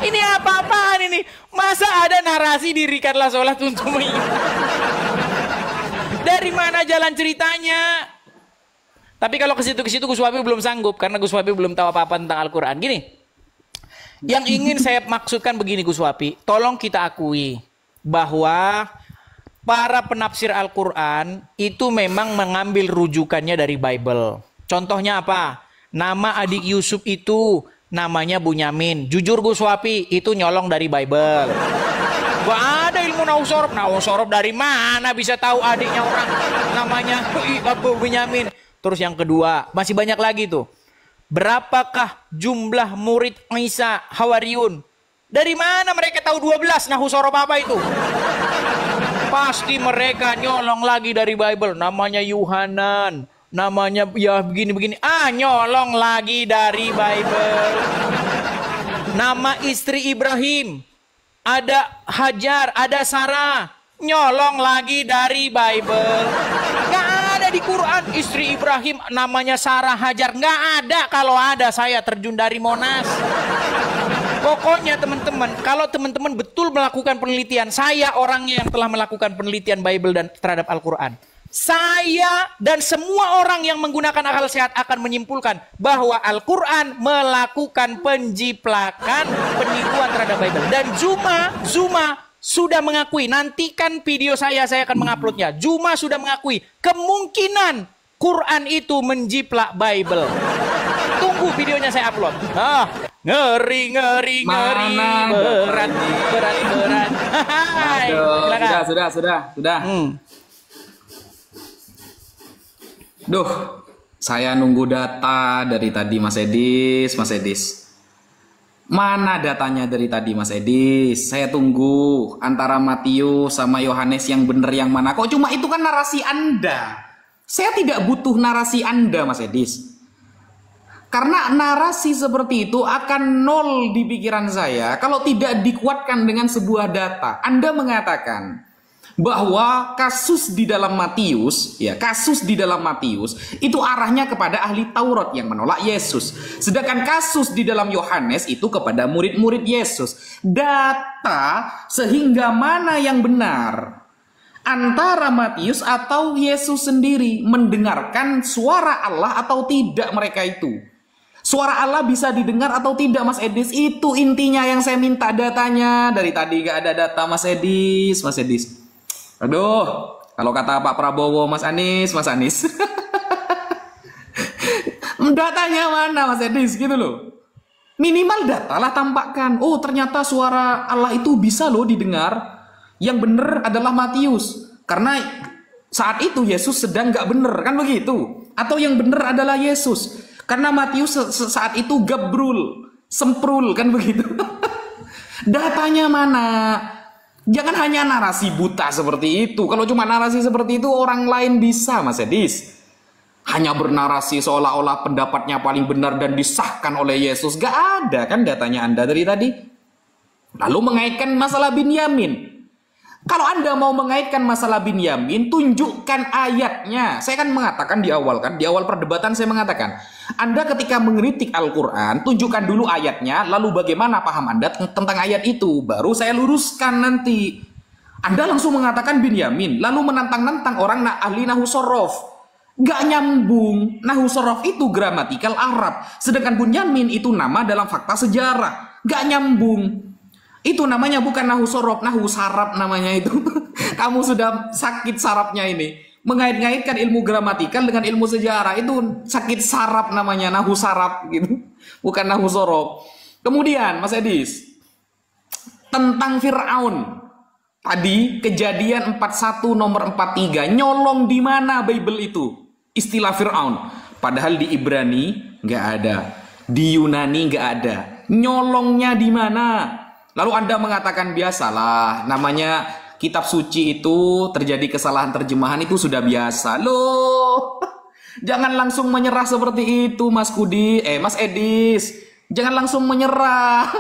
Ini apa-apaan ini? Masa ada narasi dirikanlah sholat untuk mengingat? Dari mana jalan ceritanya? Tapi kalau ke situ Gus Wapi belum sanggup karena Gus Wapi belum tahu apa-apa tentang Al-Quran. Gini, yang ingin saya maksudkan begini Gus Wapi, tolong kita akui bahwa para penafsir Al-Quran itu memang mengambil rujukannya dari Bible. Contohnya apa? Nama adik Yusuf itu namanya Bunyamin. Jujur Gus Wapi, itu nyolong dari Bible. Gak ada ilmu nausorob. Nausorob dari mana bisa tahu adiknya orang namanya Bunyamin? Terus yang kedua, masih banyak lagi tuh. Berapakah jumlah murid Isa Hawariyun? Dari mana mereka tahu 12? Nausorob apa itu? Pasti mereka nyolong lagi dari Bible. Namanya Yuhanan. Namanya ya begini-begini. Nyolong lagi dari Bible. Nama istri Ibrahim. Ada Hajar, ada Sarah. Nyolong lagi dari Bible. Gak ada di Quran istri Ibrahim namanya Sarah Hajar. Gak ada. Kalau ada saya terjun dari Monas. Pokoknya teman-teman, kalau teman-teman betul melakukan penelitian, saya orangnya yang telah melakukan penelitian Bible dan terhadap Al-Quran. Saya dan semua orang yang menggunakan akal sehat akan menyimpulkan bahwa Al-Quran melakukan penjiplakan, penipuan terhadap Bible. Dan Zuma sudah mengakui, nantikan video saya akan menguploadnya. Zuma sudah mengakui kemungkinan Quran itu menjiplak Bible. Tunggu videonya saya upload. Ngeri. Berat. Sudah. Duh, saya nunggu data dari tadi Mas Edis. Mana datanya dari tadi Mas Edis? Saya tunggu antara Matius sama Yohanes yang benar yang mana. Kok cuma itu kan narasi Anda? Saya tidak butuh narasi Anda Mas Edis. Karena narasi seperti itu akan nol di pikiran saya kalau tidak dikuatkan dengan sebuah data. Anda mengatakan bahwa kasus di dalam Matius itu arahnya kepada ahli Taurat yang menolak Yesus. Sedangkan kasus di dalam Yohanes itu kepada murid-murid Yesus. Data sehingga mana yang benar? Antara Matius atau Yesus sendiri mendengarkan suara Allah atau tidak mereka itu. Suara Allah bisa didengar atau tidak Mas Edis? Itu intinya yang saya minta datanya. Dari tadi gak ada data Mas Edis. Aduh, kalau kata Pak Prabowo, Mas Anies. Datanya mana Mas Edis gitu loh. Minimal data lah tampakkan. Oh ternyata suara Allah itu bisa loh didengar. Yang benar adalah Matius. Karena saat itu Yesus sedang gak benar kan begitu. Atau yang benar adalah Yesus. Karena Matius saat itu gabrul, semprul kan begitu. Datanya mana? Jangan hanya narasi buta seperti itu. Kalau cuma narasi seperti itu orang lain bisa Mas Edis. Hanya bernarasi seolah-olah pendapatnya paling benar dan disahkan oleh Yesus. Gak ada kan datanya Anda dari tadi. Lalu mengaitkan masalah Binyamin. Kalau Anda mau mengaitkan masalah Binyamin, tunjukkan ayatnya. Saya kan mengatakan di awal perdebatan saya mengatakan, Anda ketika mengkritik Al-Quran, tunjukkan dulu ayatnya, lalu bagaimana paham Anda tentang ayat itu. Baru saya luruskan nanti. Anda langsung mengatakan Binyamin, lalu menantang-nantang orang ahli nahu sorof. Gak nyambung. Nahu sorof itu gramatikal Arab, sedangkan Binyamin itu nama dalam fakta sejarah. Gak nyambung. Itu namanya bukan nahu sorof, nahu saraf namanya itu. Kamu sudah sakit sarafnya ini. Mengait-ngaitkan ilmu gramatikal dengan ilmu sejarah itu sakit saraf namanya, nahu saraf gitu. Bukan nahu sorof. Kemudian Mas Edis, tentang Fir'aun. Tadi kejadian 41 nomor 43 nyolong di mana Bible itu istilah Fir'aun, padahal di Ibrani nggak ada, di Yunani nggak ada. Nyolongnya di mana? Lalu Anda mengatakan biasalah, namanya kitab suci itu terjadi kesalahan terjemahan itu sudah biasa. Loh, jangan langsung menyerah seperti itu Mas Mas Edis. Jangan langsung menyerah.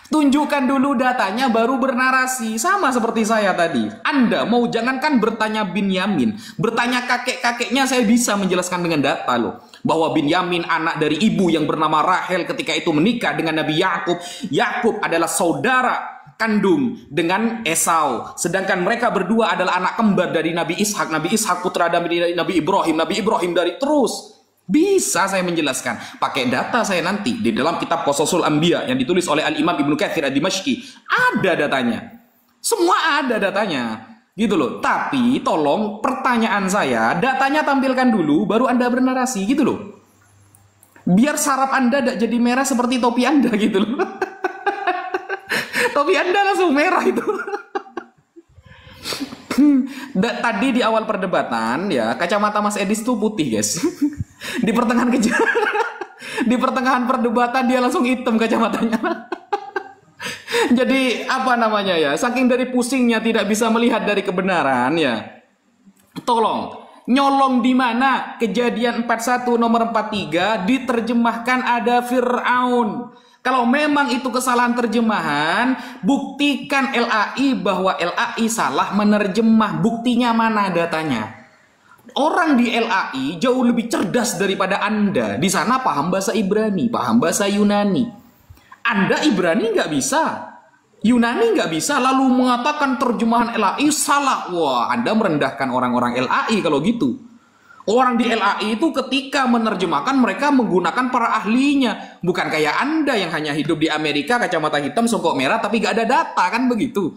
Tunjukkan dulu datanya baru bernarasi. Sama seperti saya tadi. Anda mau jangankan bertanya Binyamin, bertanya kakek-kakeknya saya bisa menjelaskan dengan data loh. Bahwa Binyamin anak dari ibu yang bernama Rahel ketika itu menikah dengan Nabi Yakub. Yakub adalah saudara kandung dengan Esau. Sedangkan mereka berdua adalah anak kembar dari Nabi Ishak. Nabi Ishak putra dari Nabi Ibrahim. Nabi Ibrahim dari terus. Bisa saya menjelaskan pakai data saya nanti di dalam kitab Qasasul Anbiya yang ditulis oleh Al-Imam Ibnu Katsir Ad-Dimashqi. Ada datanya. Semua ada datanya. Gitu loh. Tapi tolong pertanyaan saya, datanya tampilkan dulu baru Anda bernarasi gitu loh. Biar saraf Anda tidak jadi merah seperti topi Anda gitu loh. Topi Anda langsung merah itu. Tadi di awal perdebatan ya, kacamata Mas Edis tuh putih, guys. Di pertengahan perdebatan dia langsung hitam kacamatanya. Jadi apa namanya ya, saking dari pusingnya tidak bisa melihat dari kebenaran ya. Tolong, nyolong di mana? Kejadian 41 nomor 43 diterjemahkan ada Fir'aun. Kalau memang itu kesalahan terjemahan, buktikan LAI bahwa LAI salah menerjemah. Buktinya mana datanya? Orang di LAI jauh lebih cerdas daripada Anda. Di sana paham bahasa Ibrani, paham bahasa Yunani. Anda Ibrani nggak bisa, Yunani nggak bisa, lalu mengatakan terjemahan LAI salah. Wah, Anda merendahkan orang-orang LAI kalau gitu. Orang di LAI itu ketika menerjemahkan mereka menggunakan para ahlinya. Bukan kayak Anda yang hanya hidup di Amerika, kacamata hitam, songkok merah, tapi nggak ada data, kan begitu.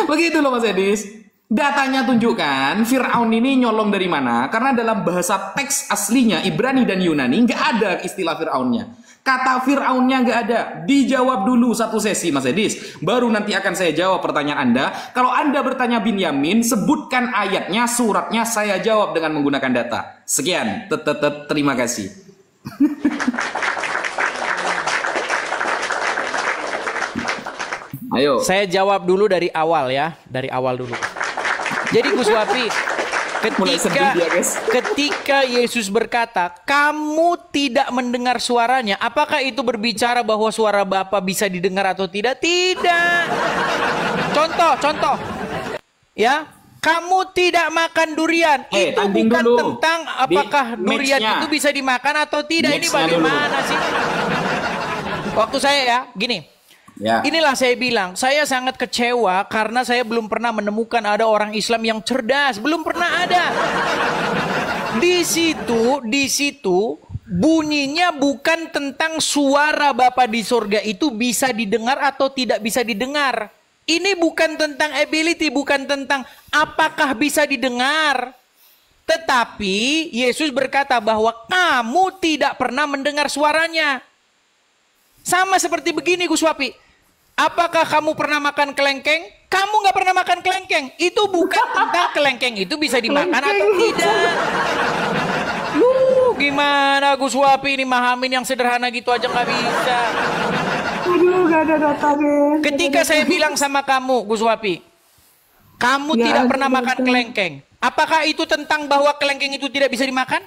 Begitu loh Mas Edis. Datanya tunjukkan Fir'aun ini nyolong dari mana? Karena dalam bahasa teks aslinya Ibrani dan Yunani nggak ada istilah Fir'aunnya. Kata Fir'aunnya nggak ada. Dijawab dulu satu sesi Mas Edis. Baru nanti akan saya jawab pertanyaan Anda. Kalau Anda bertanya Binyamin, sebutkan ayatnya, suratnya, saya jawab dengan menggunakan data. Sekian. Terima kasih. Ayo. Saya jawab dulu dari awal ya. Dari awal dulu. Jadi Gus Wafi, ketika Yesus berkata, kamu tidak mendengar suaranya, apakah itu berbicara bahwa suara Bapa bisa didengar atau tidak? Tidak. Contoh. Ya, kamu tidak makan durian. Itu bukan dulu. Tentang apakah durian itu bisa dimakan atau tidak. Ini bagaimana sih? Waktu saya ya, gini. Ya. Inilah saya bilang, saya sangat kecewa karena saya belum pernah menemukan ada orang Islam yang cerdas, belum pernah ada. Di situ bunyinya bukan tentang suara Bapa di surga itu bisa didengar atau tidak bisa didengar. Ini bukan tentang ability, bukan tentang apakah bisa didengar. Tetapi Yesus berkata bahwa kamu tidak pernah mendengar suaranya. Sama seperti begini Gus Wapi. Apakah kamu pernah makan kelengkeng? Kamu nggak pernah makan kelengkeng. Itu bukan tentang kelengkeng itu bisa dimakan atau tidak. Gimana Gus Wapi ini mahamin yang sederhana gitu aja nggak bisa. Aduh, gak ada datanya. Ketika saya bilang sama kamu Gus Wapi, kamu tidak pernah makan kelengkeng. Apakah itu tentang bahwa kelengkeng itu tidak bisa dimakan?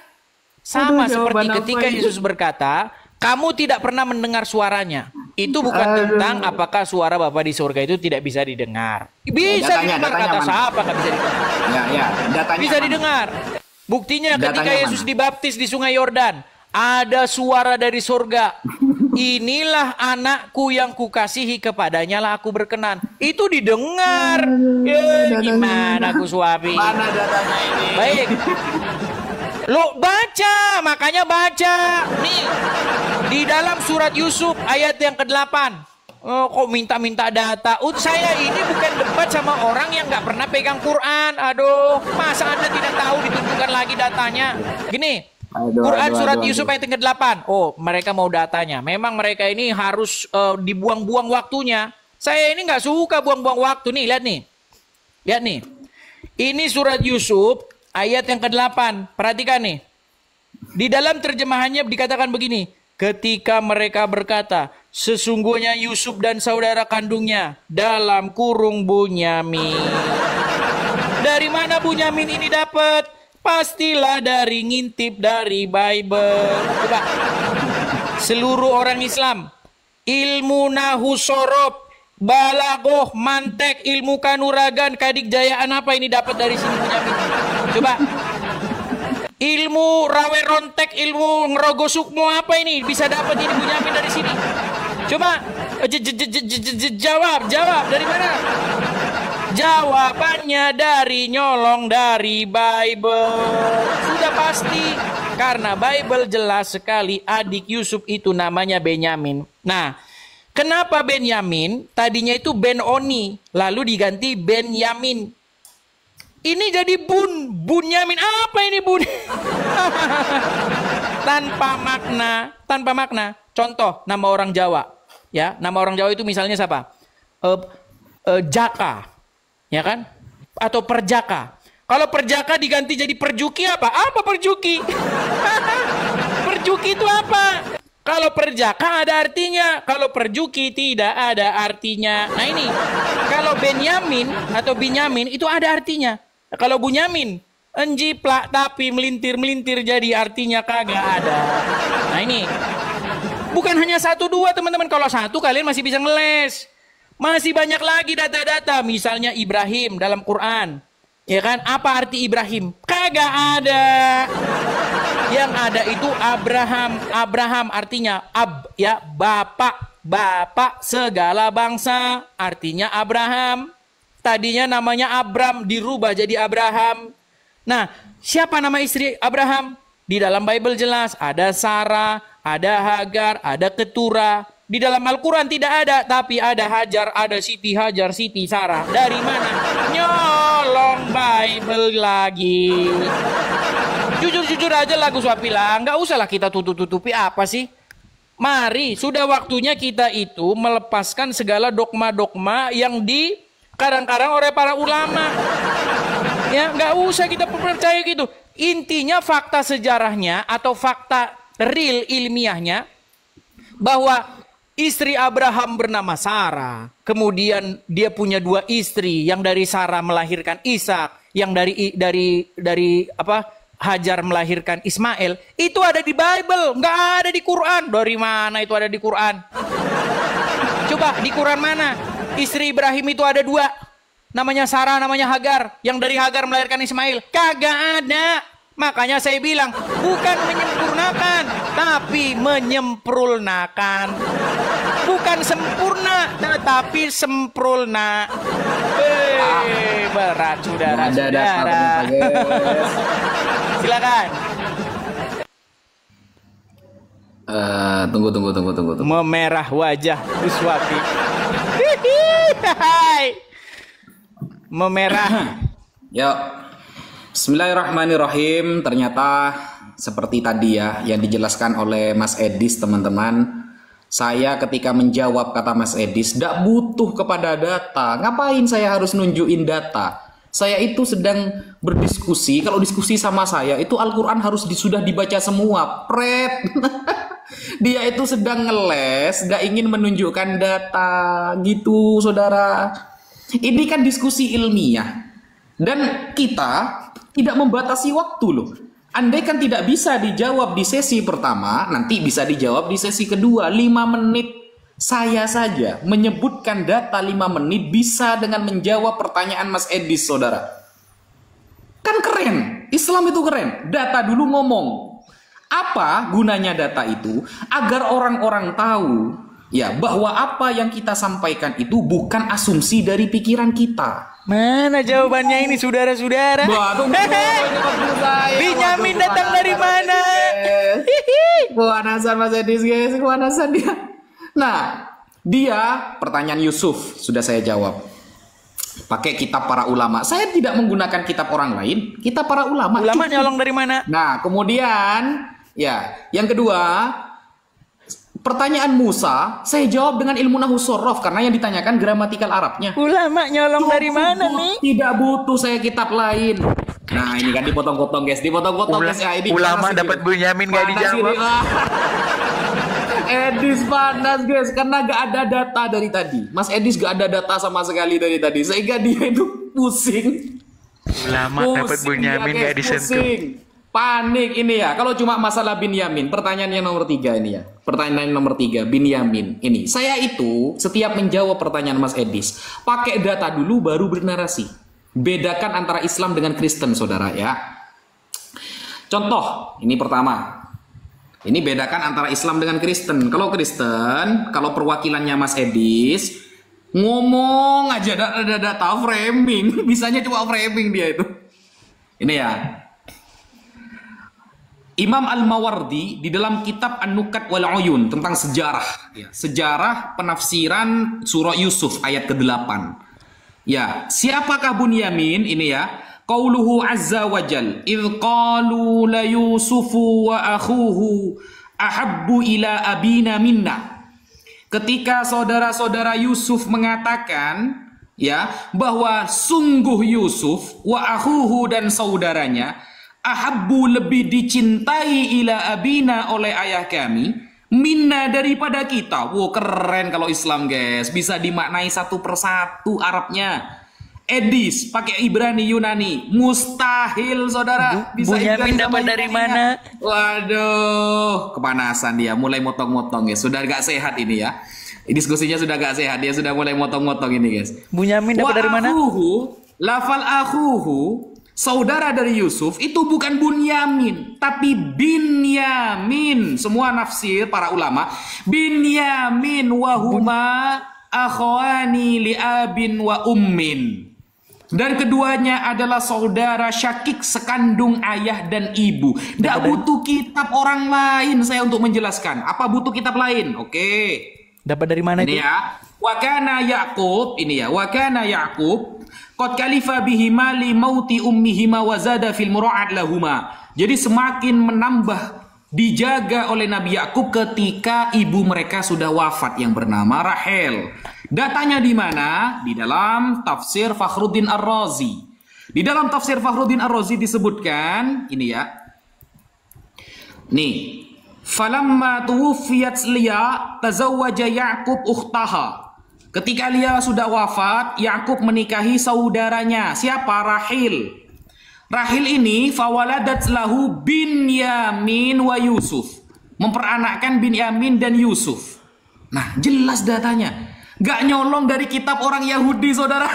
Sama seperti ketika Yesus berkata, kamu tidak pernah mendengar suaranya. Itu bukan tentang apakah suara Bapa di surga itu tidak bisa didengar. Bisa didengar, kata siapa nggak bisa didengar? Ya, datanya bisa didengar. Buktinya ketika Yesus dibaptis di Sungai Yordan, ada suara dari surga. inilah anakku yang kukasihi, kepadanya lah aku berkenan. Itu didengar. Gimana aku suapi? Mana datanya ini? Baik. Lo baca, makanya baca. Nih, di dalam surat Yusuf ayat yang ke-8. Oh, kok minta-minta data? Saya ini bukan debat sama orang yang nggak pernah pegang Quran. Aduh, masa Anda tidak tahu ditunjukkan lagi datanya? Gini, Quran surat Yusuf ayat yang ke-8. Oh, mereka mau datanya. Memang mereka ini harus dibuang-buang waktunya. Saya ini nggak suka buang-buang waktu. Nih, lihat nih. Lihat nih. Ini surat Yusuf ayat yang ke-8. Perhatikan nih. Di dalam terjemahannya dikatakan begini. Ketika mereka berkata, sesungguhnya Yusuf dan saudara kandungnya dalam kurung Bunyamin. Dari mana Bunyamin ini dapat? Pastilah dari ngintip dari Bible. Coba. Seluruh orang Islam, ilmu nahu sorob, balagoh, mantek, ilmu kanuragan, kadikjayaan apa ini dapat dari sini Bunyamin? Coba. Ilmu rawe rontek, ilmu ngerogo sukmo apa ini bisa dapat ini Bunyamin dari sini? Coba jawab dari mana? Jawabannya dari nyolong dari Bible. Sudah pasti karena Bible jelas sekali adik Yusuf itu namanya Benyamin. Nah, kenapa Benyamin? Tadinya itu Ben-Oni, lalu diganti Benyamin. Ini jadi Bunyamin. Apa ini Bun? Tanpa makna. Contoh nama orang Jawa, ya. Nama orang Jawa itu misalnya siapa? Jaka, ya kan? Atau Perjaka. Kalau Perjaka diganti jadi Perjuki apa? Apa Perjuki? Perjuki itu apa? Kalau Perjaka ada artinya, kalau Perjuki tidak ada artinya. Nah ini, kalau Benyamin atau Binyamin itu ada artinya. Kalau Bunyamin, enjiplak tapi melintir-melintir jadi artinya kagak ada. Nah ini, bukan hanya 1, 2 teman-teman. Kalau 1 kalian masih bisa ngeles. Masih banyak lagi data-data. Misalnya Ibrahim dalam Quran. Ya kan, apa arti Ibrahim? Kagak ada. Yang ada itu Abraham. Abraham artinya bapak segala bangsa. Artinya Abraham. Tadinya namanya Abram, dirubah jadi Abraham. Nah, siapa nama istri Abraham? Di dalam Bible jelas ada Sarah, ada Hagar, ada Ketura. Di dalam Al-Quran tidak ada, tapi ada Hajar, ada Siti Hajar, Siti Sarah. Dari mana? Nyolong Bible lagi. Jujur-jujur aja lagu Swapila, nggak usahlah kita tutup-tutupi apa sih? Mari, sudah waktunya kita itu melepaskan segala dogma-dogma yang kadang-kadang oleh para ulama. Ya, nggak usah kita percaya gitu. Intinya fakta sejarahnya atau fakta real ilmiahnya bahwa istri Abraham bernama Sarah. Kemudian dia punya 2 istri, yang dari Sarah melahirkan Ishak, yang dari Hajar melahirkan Ismail. Itu ada di Bible, nggak ada di Quran. Dari mana itu ada di Quran? Coba di Quran mana? Istri Ibrahim itu ada 2. Namanya Sarah, namanya Hagar. Yang dari Hagar melahirkan Ismail. Kagak ada. Makanya saya bilang, bukan menyempurnakan, tapi menyempurnakan. Bukan sempurna, tetapi sempurna. Berat saudara-saudara. Silakan. Tunggu. Memerah wajah Uswati. Memerah. Yuk. Bismillahirrahmanirrahim. Ternyata seperti tadi ya yang dijelaskan oleh Mas Edis, teman-teman. Saya ketika menjawab kata Mas Edis, tidak butuh kepada data. Ngapain saya harus nunjukin data? Saya itu sedang berdiskusi. Kalau diskusi sama saya itu Al-Quran sudah dibaca semua. Pret. Dia itu sedang ngeles, gak ingin menunjukkan data gitu, saudara. Ini kan diskusi ilmiah. Dan kita tidak membatasi waktu loh. Andai kan tidak bisa dijawab di sesi pertama, nanti bisa dijawab di sesi kedua. 5 menit saya saja menyebutkan data 5 menit bisa dengan menjawab pertanyaan Mas Edis, saudara. Kan keren. Islam itu keren. Data dulu ngomong. Apa gunanya data itu? Agar orang-orang tahu ya bahwa apa yang kita sampaikan itu bukan asumsi dari pikiran kita. Mana jawabannya ini saudara-saudara? Binyamin datang dari mana? Kewanasan Mas Edis guys, kewanasan dia. Nah, dia pertanyaan Yusuf sudah saya jawab. Pakai kitab para ulama. Saya tidak menggunakan kitab orang lain, kitab para ulama. Ulama nyolong dari mana? Nah, kemudian ya, yang kedua, pertanyaan Musa, saya jawab dengan ilmu nahwu sorof karena yang ditanyakan gramatikal Arabnya. Ulama nyolong dari mana nih? Tidak butuh saya kitab lain. Nah, ini kan dipotong-potong guys, dipotong-potong guys. Ya, ini ulama dapat Bunyamin gak dijawab. Edis panas guys, karena gak ada data dari tadi. Mas Edis gak ada data sama sekali dari tadi, sehingga dia itu pusing. Ulama dapat Bunyamin gak disentuh. Panik ini ya. Kalau cuma masalah Binyamin, pertanyaan yang nomor 3 ini ya. Pertanyaan nomor 3, Binyamin ini. Saya itu setiap menjawab pertanyaan Mas Edis, pakai data dulu baru bernarasi. Bedakan antara Islam dengan Kristen, saudara ya. Contoh, ini pertama. Ini bedakan antara Islam dengan Kristen. Kalau Kristen, kalau perwakilannya Mas Edis, ngomong aja ada data framing. Bisanya cuma framing dia itu. Ini ya. Imam Al-Mawardi di dalam kitab An-Nukat wal Uyun tentang sejarah. Ya, sejarah penafsiran surah Yusuf ayat ke-8. Ya, siapakah Bunyamin? Ini ya. Qauluhu azza wa jal, idh qalu la Yusufu wa akhuhu ahabbu ila abina minna. Ketika saudara-saudara Yusuf mengatakan ya bahwa sungguh Yusuf wa akhuhu dan saudaranya ahabbu lebih dicintai ila abina oleh ayah kami minna daripada kita. Wow, keren kalau Islam guys, bisa dimaknai satu persatu Arabnya. Edis pakai Ibrani Yunani mustahil saudara. Bisa Bunyamin dapat dari mana? Waduh, kepanasan dia, mulai motong-motong ya. Sudah gak sehat ini ya. Diskusinya sudah gak sehat, dia sudah mulai motong-motong ini guys. Bunyamin dapat dari mana? Lafal akhuhu, saudara dari Yusuf itu bukan Bunyamin, tapi Binyamin. Semua nafsir para ulama, Binyamin wahuma akhwani li abin wa ummin. Dan keduanya adalah saudara syakik sekandung ayah dan ibu. Tidak butuh kitab orang lain saya untuk menjelaskan. Apa butuh kitab lain? Oke. Dapat dari mana ini itu? ya. Wa kana Yaqub, ini ya. Wa kana Yaqub qad kalifa bihima li mauti ummihima wa zada fil mura'at lahuma. Jadi semakin menambah dijaga oleh Nabi Yakub ketika ibu mereka sudah wafat yang bernama Rahel. Datanya di mana? Di dalam tafsir Fakhruddin Ar-Razi. Di dalam tafsir Fakhruddin Ar-Razi disebutkan ini ya. Nih, falamma tuwfiyat Lia tazawwaja Yaqub ukhtaha. Ketika Lia sudah wafat, Yakub menikahi saudaranya. Siapa? Rahil. Rahil ini fawaladat lahu Binyamin wa Yusuf. Memperanakkan Binyamin dan Yusuf. Nah, jelas datanya. Gak nyolong dari kitab orang Yahudi, saudara.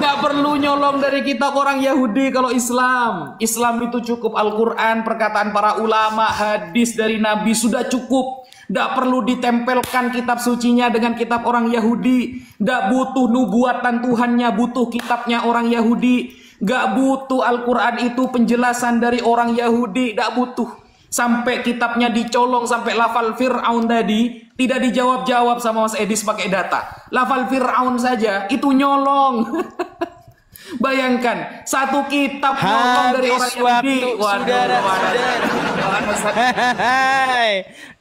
Gak perlu nyolong dari kitab orang Yahudi kalau Islam. Islam itu cukup Al-Quran, perkataan para ulama, hadis dari Nabi sudah cukup. Gak perlu ditempelkan kitab sucinya dengan kitab orang Yahudi. Gak butuh nubuatan Tuhannya, butuh kitabnya orang Yahudi. Gak butuh Al-Quran itu penjelasan dari orang Yahudi. Gak butuh. Sampai kitabnya dicolong, sampai lafal Fir'aun tadi tidak dijawab-jawab sama Mas Edis pakai data. Lafal Fir'aun saja itu nyolong. Bayangkan satu kitab nyolong dari orang Yahudi.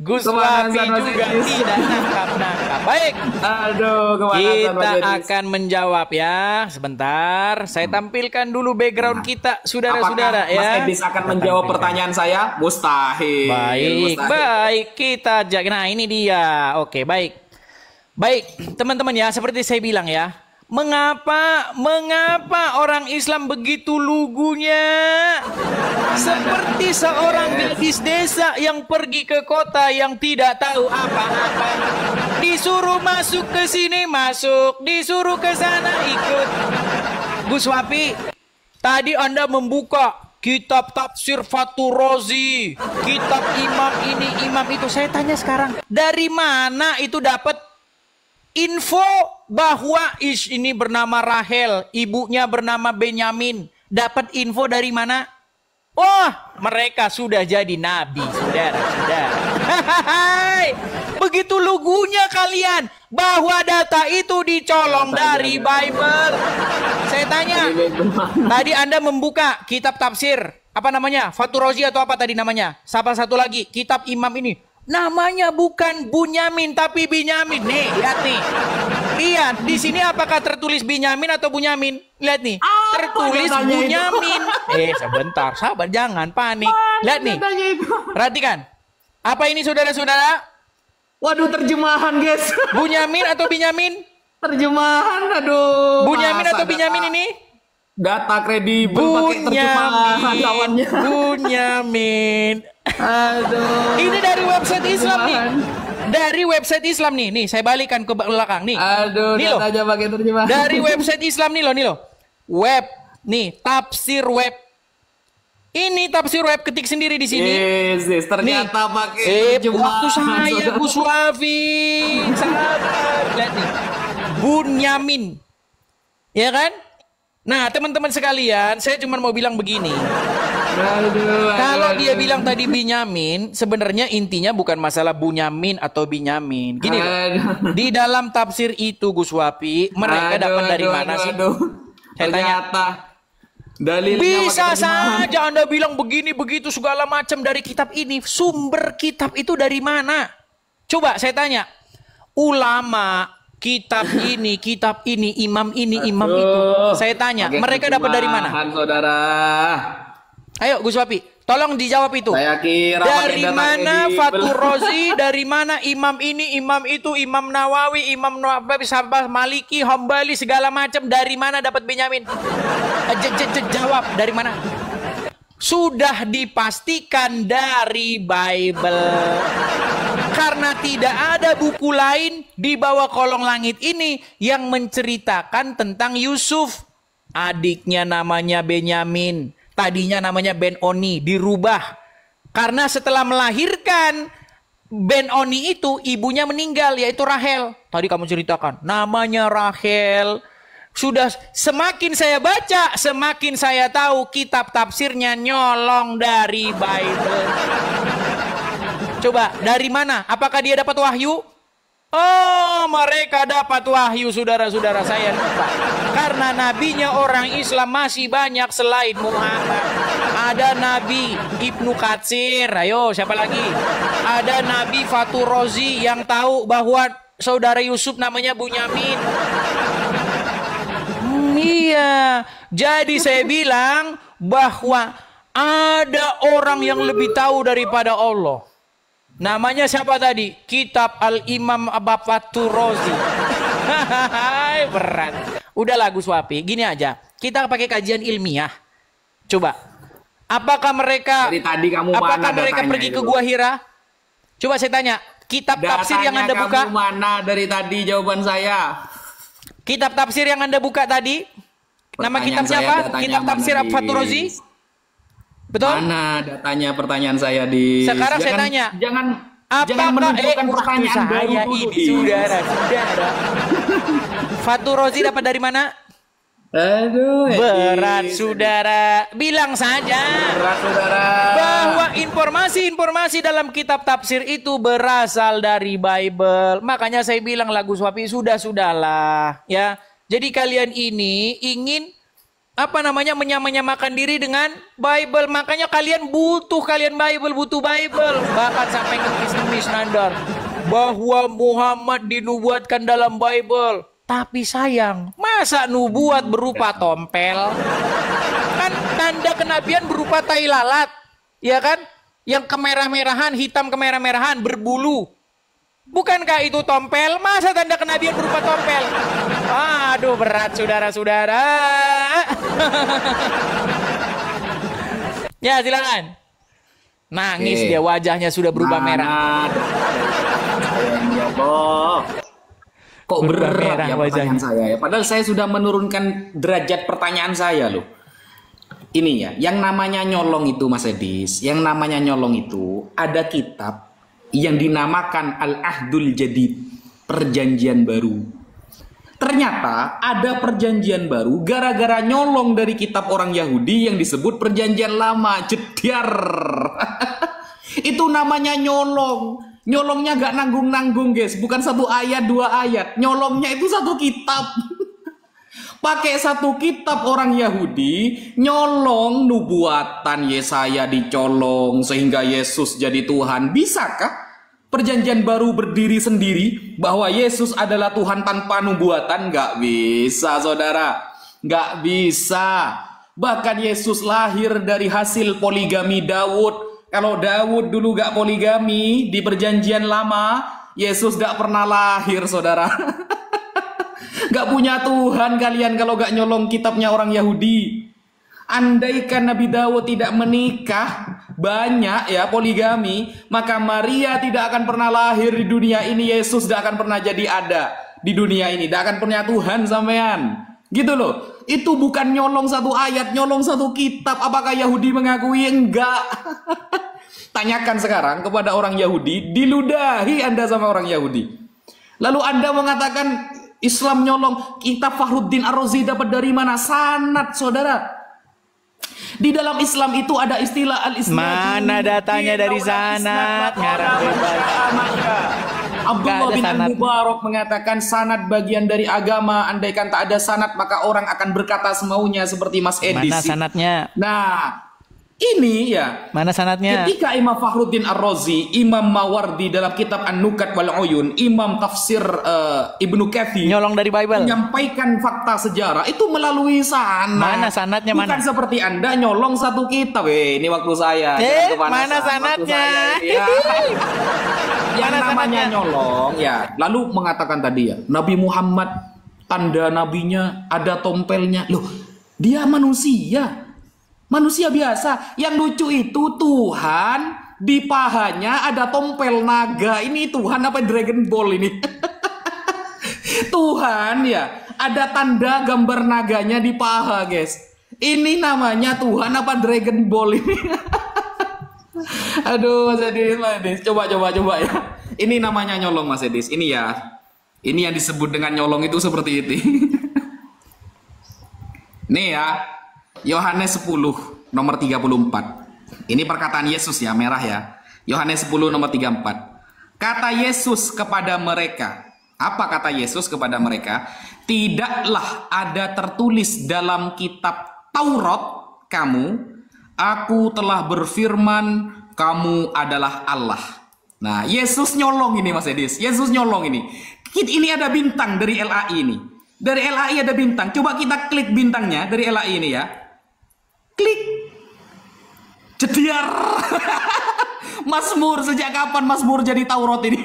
Gus Wapi juga tidak nangkap-nangkap. Baik. Aduh, kita akan menjawab ya. Sebentar, saya tampilkan dulu background kita, saudara-saudara ya. Mas Edis akan menjawab pertanyaan saya? Mustahil. Baik, baik. Kita jaga. Nah, ini dia. Oke, baik. Baik, teman-teman ya, seperti saya bilang ya. Mengapa orang Islam begitu lugunya? Seperti seorang gadis desa yang pergi ke kota yang tidak tahu apa-apa. Disuruh masuk ke sini masuk, disuruh ke sana ikut. Gus Wapi, tadi Anda membuka kitab tafsir Fathur Razi, kitab imam ini, imam itu. Saya tanya sekarang, dari mana itu dapat info bahwa ini bernama Rahel, ibunya bernama Benyamin? Dapat info dari mana? Wah, mereka sudah jadi nabi, saudara-saudara. Begitu lugunya kalian bahwa data itu dicolong dari Bible. Saya tanya, tadi Anda membuka kitab tafsir, apa namanya? Fathur Razi atau apa tadi namanya? Siapa satu lagi? Kitab imam ini. Namanya bukan Bunyamin tapi Binyamin. Nih, lihat nih. Lihat, di sini apakah tertulis Binyamin atau Bunyamin? Lihat nih, tertulis Bunyamin. Sebentar, sabar, jangan panik. Lihat nih, perhatikan. Apa ini saudara-saudara? Waduh, terjemahan guys. Bunyamin atau Binyamin? Terjemahan, aduh. Bunyamin atau Binyamin ini? Data kredibel pakai terjemahan lawannya. Bunyamin. Aduh. Ini dari website Islam nih. Dari website Islam nih. Nih, saya balikan ke belakang nih. Aduh, nih loh. datanya pakai terjemahan. Dari website Islam nih loh. Web. Nih, tafsir web. Ini tafsir web, ketik sendiri di sini. Yes, ternyata pakai terjemahan. Waktu saya Gus Wafi. Sabar. Lihat nih. Bunyamin. Ya kan? Nah, teman-teman sekalian, saya cuma mau bilang begini. Kalau dia bilang tadi Binyamin, sebenarnya intinya bukan masalah Bunyamin atau Binyamin. Gini loh, di dalam tafsir itu Gus Wapi, mereka dapat dari mana sih? Saya ternyata dalilnya bisa saja Anda bilang begini begitu segala macam dari kitab ini. Sumber kitab itu dari mana? Coba saya tanya, ulama kitab ini, imam ini, imam itu. Saya tanya, mereka dapat dari mana? Saudara. Ayo Gus Wapi, tolong dijawab itu. Saya kira dari mana Fathur Razi, dari mana imam ini, imam itu, Imam Nawawi, Imam Nawawi, Sabah, Maliki, Hambali, segala macam. Dari mana dapat Benyamin? Jawab, dari mana? Sudah dipastikan dari Bible. Karena tidak ada buku lain di bawah kolong langit ini yang menceritakan tentang Yusuf. Adiknya namanya Benyamin. Tadinya namanya Ben-Oni, dirubah. Karena setelah melahirkan Ben-Oni itu, ibunya meninggal, yaitu Rahel. Tadi kamu ceritakan, namanya Rahel. Sudah semakin saya baca, semakin saya tahu kitab tafsirnya nyolong dari Bible. Coba, dari mana? Apakah dia dapat wahyu? Oh, mereka dapat wahyu, saudara-saudara, saya lupa. Karena nabinya orang Islam masih banyak selain Muhammad. Ada Nabi Ibnu Katsir, ayo siapa lagi? Ada Nabi Fathur Razi yang tahu bahwa saudara Yusuf namanya Bunyamin. Iya, jadi saya bilang bahwa ada orang yang lebih tahu daripada Allah. Namanya siapa tadi? Kitab Al-Imam Fathur Razi. Berat. Udahlah Gus Wapi, gini aja. Kita pakai kajian ilmiah. Coba. Apakah mereka dari tadi kamu apakah mereka pergi ke Gua Hira? Coba saya tanya, kitab tafsir yang Anda buka? Kamu mana dari tadi jawaban saya? Kitab tafsir yang Anda buka tadi? Nama kitabnya apa? Kitab tafsir Fathur Razi? Betul? Mana datanya pertanyaan saya di... Sekarang saya tanya. Jangan menunjukkan pertanyaan baru dulu. Saudara. Fathur Razi dapat dari mana? Aduh. Berat saudara. Bilang saja. Berat saudara. Bahwa informasi-informasi dalam kitab tafsir itu berasal dari Bible. Makanya saya bilang Gus Wapi, sudahlah. Ya. Jadi kalian ini ingin menyamakan diri dengan Bible. Makanya kalian butuh Bible. Bahkan sampai ngemis-ngemis nandar bahwa Muhammad dinubuatkan dalam Bible. Tapi sayang, masa nubuat berupa tompel? Kan tanda kenabian berupa tai lalat, ya kan? Yang kemerah-merahan, hitam kemerah-merahan, berbulu. Bukankah itu tompel? Masa tanda kenabian berupa tompel? Aduh, berat saudara-saudara. Ya, silakan. Nangis dia, wajahnya sudah berubah merah. Ya Allah. Kok berat ya wajahnya pertanyaan saya ya? Padahal saya sudah menurunkan derajat pertanyaan saya loh. Ini ya, yang namanya nyolong itu Mas Edis, yang namanya nyolong itu ada kitab yang dinamakan Al-Ahdul Jadid, perjanjian baru. Ternyata ada perjanjian baru gara-gara nyolong dari kitab orang Yahudi yang disebut perjanjian lama. Jediar. Itu namanya nyolong. Nyolongnya gak nanggung-nanggung guys, bukan 1 ayat 2 ayat, nyolongnya itu 1 kitab. Pakai 1 kitab orang Yahudi, nyolong nubuatan Yesaya dicolong sehingga Yesus jadi Tuhan. Bisakah perjanjian baru berdiri sendiri bahwa Yesus adalah Tuhan tanpa nubuatan? Gak bisa saudara, gak bisa. Bahkan Yesus lahir dari hasil poligami Daud. Kalau Daud dulu gak poligami di perjanjian lama, Yesus gak pernah lahir saudara. Gak punya Tuhan kalian kalau gak nyolong kitabnya orang Yahudi. Andaikan Nabi Daud tidak menikah banyak ya poligami, maka Maria tidak akan pernah lahir di dunia ini. Yesus tidak akan pernah jadi ada di dunia ini. Tidak akan punya Tuhan sampean. Gitu loh. Itu bukan nyolong 1 ayat, nyolong 1 kitab. Apakah Yahudi mengakui? Enggak. Tanyakan sekarang kepada orang Yahudi, diludahi Anda sama orang Yahudi. Lalu Anda mengatakan Islam nyolong, kitab Fakhruddin Ar-Razi dapat dari mana? Sanad, saudara. Di dalam Islam itu ada istilah al-isnad. Mana datanya dari sanad? Ngarang bebas. Abdullah bin Al-Mubarak mengatakan sanad bagian dari agama. Andaikan tak ada sanad maka orang akan berkata semaunya seperti Mas Edis. Mana sanadnya? Nah, ini ya. Mana sanadnya? Ketika Imam Fakhruddin Ar-Razi, Imam Mawardi dalam kitab An-Nukat wal Uyun, Imam Tafsir Ibnu Katsir Nyolong dari Bible. menyampaikan fakta sejarah itu melalui sanad. Mana sanadnya? Bukan Mana? seperti Anda nyolong 1 kitab. Ini waktu saya. Jangan kepanasan. Mana Waktu sanadnya? saya, ya. Yang Mana namanya sanadnya? nyolong ya. Lalu mengatakan tadi ya, Nabi Muhammad tanda nabinya ada tompelnya. Loh, dia manusia. Manusia biasa. Yang lucu itu Tuhan di pahanya ada tompel naga. Ini Tuhan apa Dragon Ball ini? Tuhan ya, ada tanda gambar naganya di paha, guys. Ini namanya Tuhan apa Dragon Ball ini? Aduh, Mas Edis, coba ya. Ini namanya nyolong, Mas Edis. Ini ya. Ini yang disebut dengan nyolong itu seperti itu. Nih ya. Yohanes 10 nomor 34. Ini perkataan Yesus ya, merah ya. Yohanes 10 nomor 34. Kata Yesus kepada mereka. Apa kata Yesus kepada mereka? Tidaklah ada tertulis dalam kitab Taurat kamu, aku telah berfirman kamu adalah Allah. Nah, Yesus nyolong ini Mas Edis. Yesus nyolong ini. Ini ada bintang dari LAI ini. Dari LAI ada bintang. Coba kita klik bintangnya dari LAI ini ya. Klik. Jediar. Mazmur, sejak kapan Mazmur jadi Taurat ini?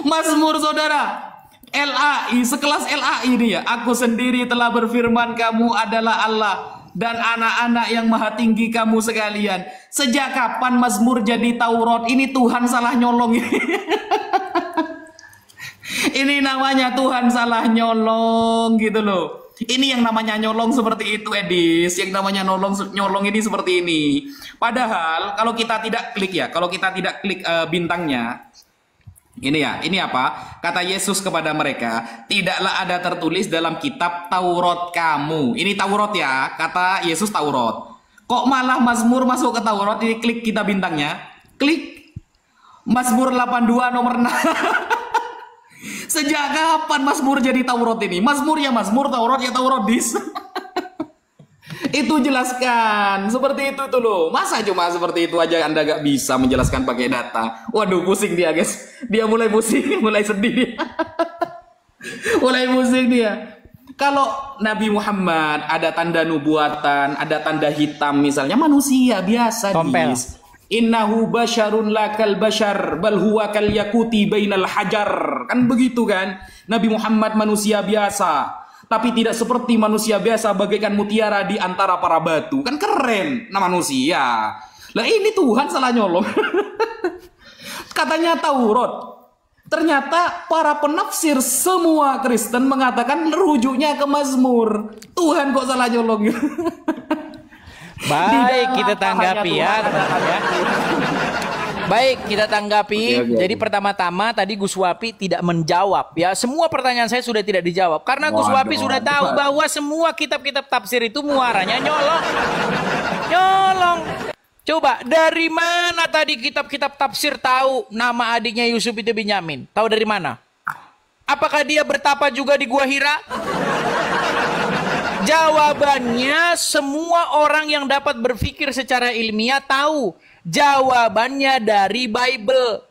Mazmur saudara. LAI, sekelas LAI ini ya. Aku sendiri telah berfirman kamu adalah Allah dan anak-anak yang maha tinggi kamu sekalian. Sejak kapan Mazmur jadi Taurat? Ini Tuhan salah nyolong ini. Ini namanya Tuhan salah nyolong gitu loh. Ini yang namanya nyolong seperti itu, Edis. Yang namanya nyolong ini seperti ini. Padahal kalau kita tidak klik ya, kalau kita tidak klik bintangnya, ini ya, ini apa? Kata Yesus kepada mereka, tidaklah ada tertulis dalam kitab Taurat kamu. Ini Taurat ya, kata Yesus Taurat. Kok malah Mazmur masuk ke Taurat? Ini klik kita bintangnya, klik Mazmur 82 nomor 6. Sejak kapan Mazmur jadi Taurat ini? Mazmur ya Mazmur, Taurat ya Taurat dis. Itu jelaskan seperti itu tuh loh. Masa cuma seperti itu aja Anda gak bisa menjelaskan pakai data? Waduh, pusing dia guys. Dia mulai pusing, mulai sedih dia. Mulai pusing dia. Kalau Nabi Muhammad ada tanda nubuatan, ada tanda hitam misalnya, manusia biasa Tompel. dis. Innahu basyarun lakal basyar bal huwa kal yakuti bainal hajar. Kan begitu kan? Nabi Muhammad manusia biasa, tapi tidak seperti manusia biasa bagaikan mutiara di antara para batu. Kan keren, nah manusia. Lah ini Tuhan salah nyolong. Katanya Taurat. Ternyata para penafsir semua Kristen mengatakan rujuknya ke Mazmur. Tuhan kok salah nyolong. Baik, kita tanggapi ya, teman-teman ya. Baik, kita tanggapi. Oke. Jadi pertama-tama tadi Gus Wapi tidak menjawab ya. Semua pertanyaan saya sudah tidak dijawab karena Gus Wapi sudah tahu bahwa semua kitab-kitab tafsir itu muaranya nyolong. Nyolong. Coba dari mana tadi kitab-kitab tafsir tahu nama adiknya Yusuf itu Binyamin? Tahu dari mana? Apakah dia bertapa juga di Gua Hira? Jawabannya semua orang yang dapat berpikir secara ilmiah tahu. Jawabannya dari Bible.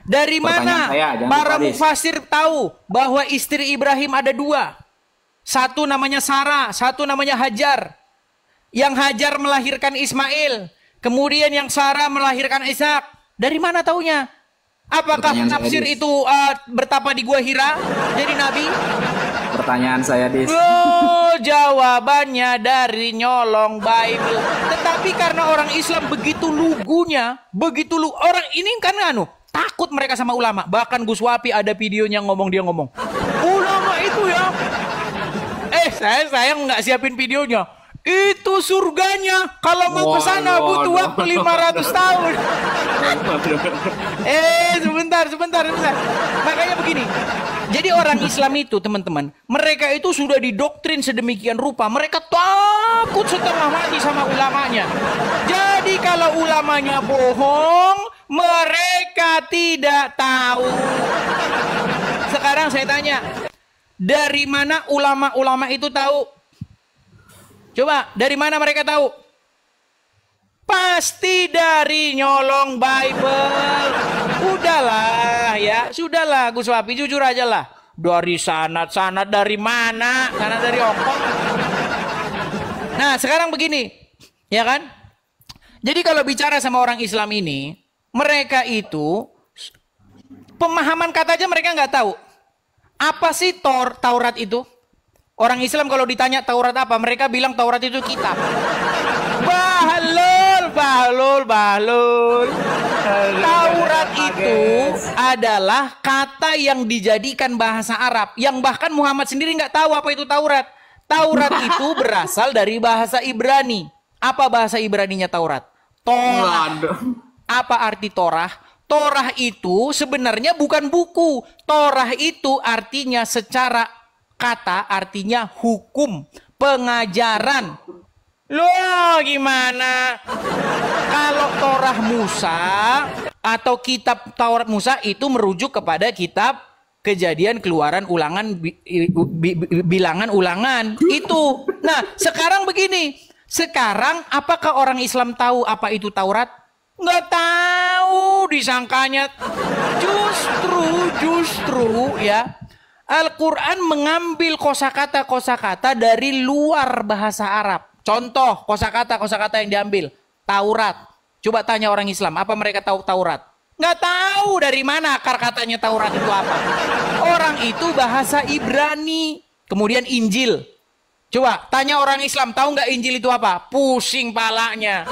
Dari mana para mufasir tahu bahwa istri Ibrahim ada dua. Satu namanya Sarah, satu namanya Hajar. Yang Hajar melahirkan Ismail. Kemudian yang Sarah melahirkan Ishak. Dari mana taunya? Apakah tafsir itu bertapa di Gua Hira jadi nabi? Pertanyaan saya, Dis. Oh, jawabannya dari nyolong Bible. Tetapi karena orang Islam begitu lugunya, orang ini kan takut mereka sama ulama. Bahkan Gus Wapi ada videonya dia ngomong. Ulama itu ya. Saya sayang nggak siapin videonya. Itu surganya. Kalau mau ke sana butuh waktu 500 tahun. Sebentar. Makanya begini. Jadi orang Islam itu, teman-teman, mereka itu sudah didoktrin sedemikian rupa. Mereka takut setengah mati sama ulamanya. Jadi kalau ulamanya bohong, mereka tidak tahu. Sekarang saya tanya, dari mana ulama-ulama itu tahu? Coba, dari mana mereka tahu? Pasti dari nyolong Bible. Udahlah ya, sudahlah Gus Wapi, jujur aja lah. Dari sanad dari mana? Sanad dari Hongkong. Nah, sekarang begini, ya kan? Jadi kalau bicara sama orang Islam ini, mereka itu pemahaman kata aja mereka nggak tahu. Apa sih Taurat itu? Orang Islam kalau ditanya Taurat apa, mereka bilang Taurat itu kitab. Bahlul. Taurat itu adalah kata yang dijadikan bahasa Arab, yang bahkan Muhammad sendiri nggak tahu apa itu Taurat. Taurat itu berasal dari bahasa Ibrani. Apa bahasa Ibraninya Taurat? Torah. Apa arti Torah? Torah itu sebenarnya bukan buku. Torah itu artinya secara kata artinya hukum, pengajaran. Loh, gimana? Kalau Torah Musa atau kitab Taurat Musa itu merujuk kepada kitab Kejadian, Keluaran, Ulangan, Bilangan, Ulangan. Itu. Nah, sekarang begini. Sekarang apakah orang Islam tahu apa itu Taurat? Nggak tahu, disangkanya. Justru ya. Al-Quran mengambil kosakata dari luar bahasa Arab. Contoh kosakata yang diambil. Taurat. Coba tanya orang Islam, apa mereka tahu Taurat? Nggak tahu dari mana akar katanya Taurat itu apa. Orang itu bahasa Ibrani. Kemudian Injil. Coba tanya orang Islam, tahu nggak Injil itu apa? Pusing palanya.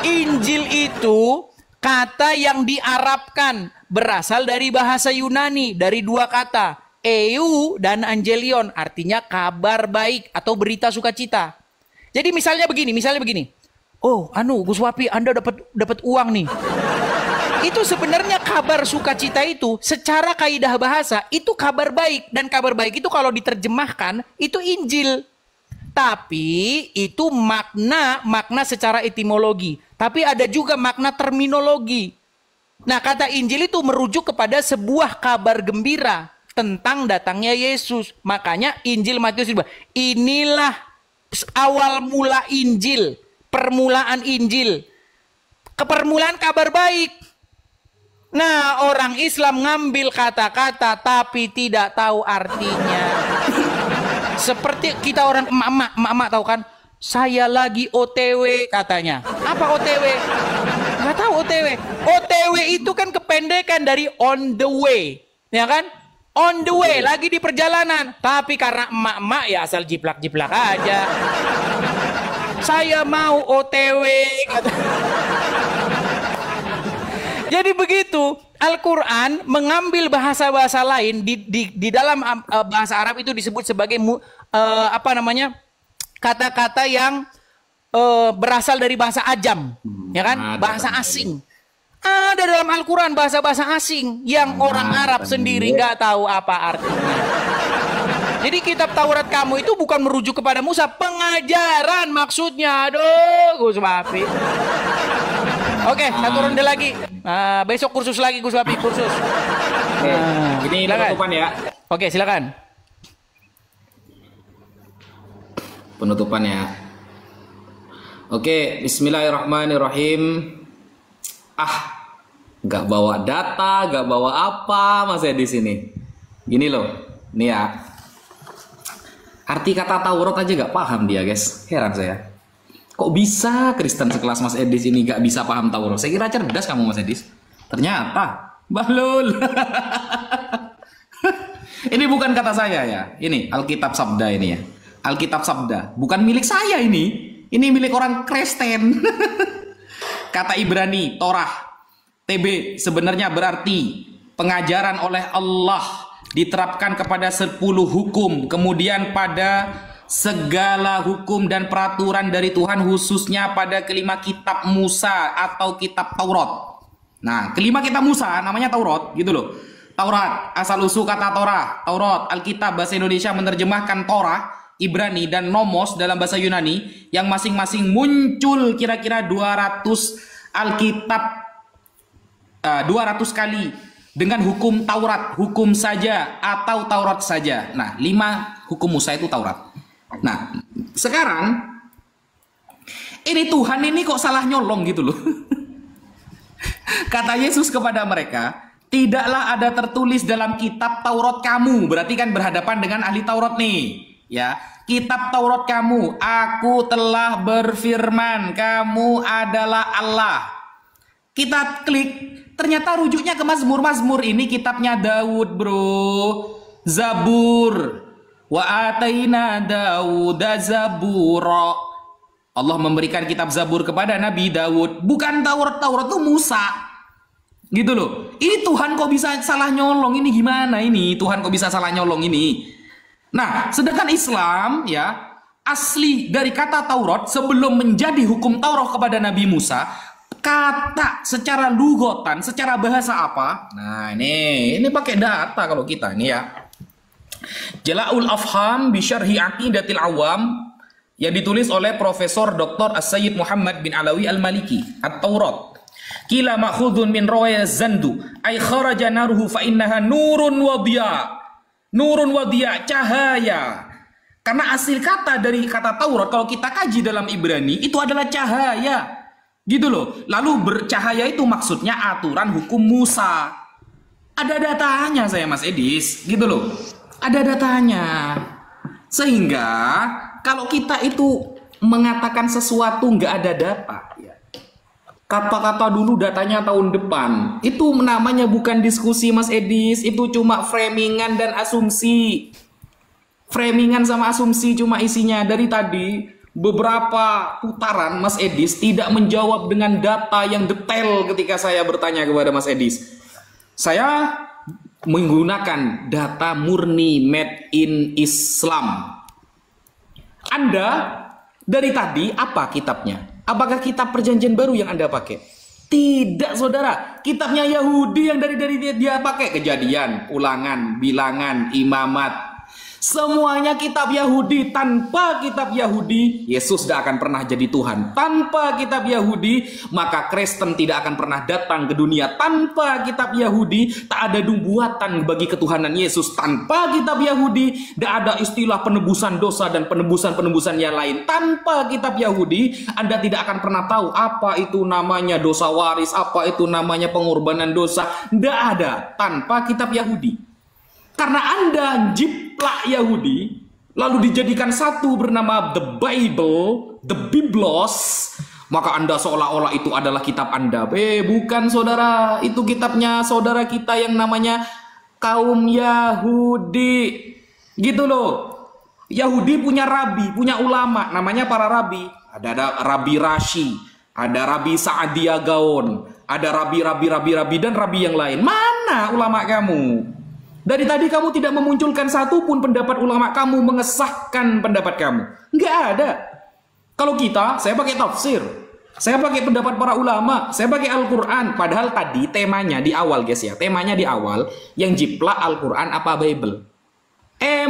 Injil itu kata yang diarabkan. Berasal dari bahasa Yunani. Dari dua kata. Eu dan Angelion, artinya kabar baik atau berita sukacita. Jadi misalnya begini. Oh, Gus Wapi, Anda dapat uang nih. Itu sebenarnya kabar sukacita itu secara kaidah bahasa itu kabar baik, dan kabar baik itu kalau diterjemahkan itu Injil. Tapi itu makna secara etimologi, tapi ada juga makna terminologi. Nah, kata Injil itu merujuk kepada sebuah kabar gembira tentang datangnya Yesus. Makanya Injil Matius itu, inilah awal mula Injil, permulaan Injil, kepermulaan kabar baik. Nah, orang Islam ngambil kata-kata tapi tidak tahu artinya. Seperti kita orang emak-emak tahu kan? Saya lagi OTW katanya. Apa OTW? Nggak tahu OTW. OTW itu kan kependekan dari on the way, ya kan? On the way, lagi di perjalanan. Tapi karena emak-emak ya asal jiplak-jiplak aja. Saya mau OTW kata. Jadi begitu, Al-Quran mengambil bahasa-bahasa lain di dalam bahasa Arab itu disebut sebagai kata-kata yang berasal dari bahasa ajam, ya kan? Bahasa asing. Ada dalam Al-Quran bahasa-bahasa asing yang orang Arab sendiri nggak tahu apa artinya. Jadi kitab Taurat kamu itu bukan merujuk kepada Musa, pengajaran maksudnya. Aduh, Gus Wafi. Oke, satu ronde lagi. Besok kursus lagi Gus Wafi, kursus. Ini penutupan ya. Oke, silakan. Penutupan ya. Oke, bismillahirrahmanirrahim. Nggak bawa data, nggak bawa apa, Mas Edi sini. Gini loh, nih ya. Arti kata Taurat aja nggak paham dia, guys. Heran saya. Kok bisa Kristen sekelas Mas Edis ini nggak bisa paham Taurat? Saya kira cerdas kamu, Mas Edis. Ternyata bahlul. Ini bukan kata saya ya. Ini Alkitab Sabda ini ya. Alkitab Sabda, bukan milik saya ini. Ini milik orang Kristen. Kata Ibrani, Torah, TB sebenarnya berarti pengajaran oleh Allah diterapkan kepada 10 hukum, kemudian pada segala hukum dan peraturan dari Tuhan khususnya pada kelima kitab Musa atau kitab Taurat. Nah, kelima kitab Musa namanya Taurat, gitu loh. Taurat, asal usul kata Torah, Taurat, Alkitab bahasa Indonesia menerjemahkan Torah, Ibrani dan Nomos dalam bahasa Yunani yang masing-masing muncul kira-kira 200 Alkitab 200 kali dengan hukum Taurat, hukum saja atau Taurat saja. Nah, 5 hukum Musa itu Taurat. Nah, sekarang ini Tuhan ini kok salah nyolong gitu loh. Kata Yesus kepada mereka, tidaklah ada tertulis dalam kitab Taurat kamu. Berarti kan berhadapan dengan ahli Taurat nih. Ya, kitab Taurat kamu, aku telah berfirman, kamu adalah Allah. Kita klik, ternyata rujuknya ke Mazmur ini kitabnya Daud, bro. Zabur. Wa ataina Dauda Zabura. Allah memberikan kitab Zabur kepada Nabi Daud. Bukan Taurat itu Musa. Gitu loh. Ini Tuhan kok bisa salah nyolong, ini gimana ini? Tuhan kok bisa salah nyolong ini? Nah, sedangkan Islam ya asli dari kata Taurat sebelum menjadi hukum Taurat kepada Nabi Musa, kata secara lugotan, secara bahasa apa? Nah, ini pakai data kalau kita ini ya. Jala'ul Afham bi Syarhi Aqidatil Awam yang ditulis oleh Profesor Dr. As-Sayyid Muhammad bin Alawi Al-Maliki, At-Taurat. Kila ma'khudun min rawaya zandu ay kharaja naruhu fa innaha nurun wa diya. Nurun wa diya, cahaya. Karena asal kata dari kata Taurat kalau kita kaji dalam Ibrani itu adalah cahaya. Gitu loh. Lalu bercahaya itu maksudnya aturan hukum Musa. Ada datanya saya Mas Edis, gitu loh. Ada datanya. Sehingga kalau kita itu mengatakan sesuatu nggak ada data, ya. Kata-kata dulu datanya tahun depan. Itu namanya bukan diskusi Mas Edis, itu cuma framingan dan asumsi. Framingan sama asumsi cuma isinya. Dari tadi beberapa putaran Mas Edis tidak menjawab dengan data yang detail ketika saya bertanya kepada Mas Edis. Saya menggunakan data murni made in Islam. Anda dari tadi apa kitabnya? Apakah kitab perjanjian baru yang Anda pakai? Tidak, saudara. Kitabnya Yahudi yang dari dia pakai. Kejadian, Ulangan, Bilangan, Imamat. Semuanya kitab Yahudi. Tanpa kitab Yahudi, Yesus tidak akan pernah jadi Tuhan. Tanpa kitab Yahudi, maka Kristen tidak akan pernah datang ke dunia. Tanpa kitab Yahudi, tak ada buatan bagi ketuhanan Yesus. Tanpa kitab Yahudi, tidak ada istilah penebusan dosa dan penebusan-penebusan yang lain. Tanpa kitab Yahudi, Anda tidak akan pernah tahu apa itu namanya dosa waris, apa itu namanya pengorbanan dosa. Tidak ada tanpa kitab Yahudi. Karena Anda jiplak Yahudi, lalu dijadikan satu bernama The Bible, The Biblos, maka Anda seolah-olah itu adalah kitab Anda. Bukan, saudara. Itu kitabnya saudara kita yang namanya kaum Yahudi. Gitu loh. Yahudi punya rabi, punya ulama, namanya para rabi. Ada Rabi Rashi, ada Rabi Sa'adiyah Gaon, ada rabi dan rabi yang lain. Mana ulama kamu? Dari tadi kamu tidak memunculkan satu pun pendapat ulama kamu mengesahkan pendapat kamu. Nggak ada. Kalau kita, saya pakai tafsir. Saya pakai pendapat para ulama. Saya pakai Al-Quran. Padahal tadi temanya di awal guys ya. Temanya di awal. Yang jiplak Al-Quran apa Bible.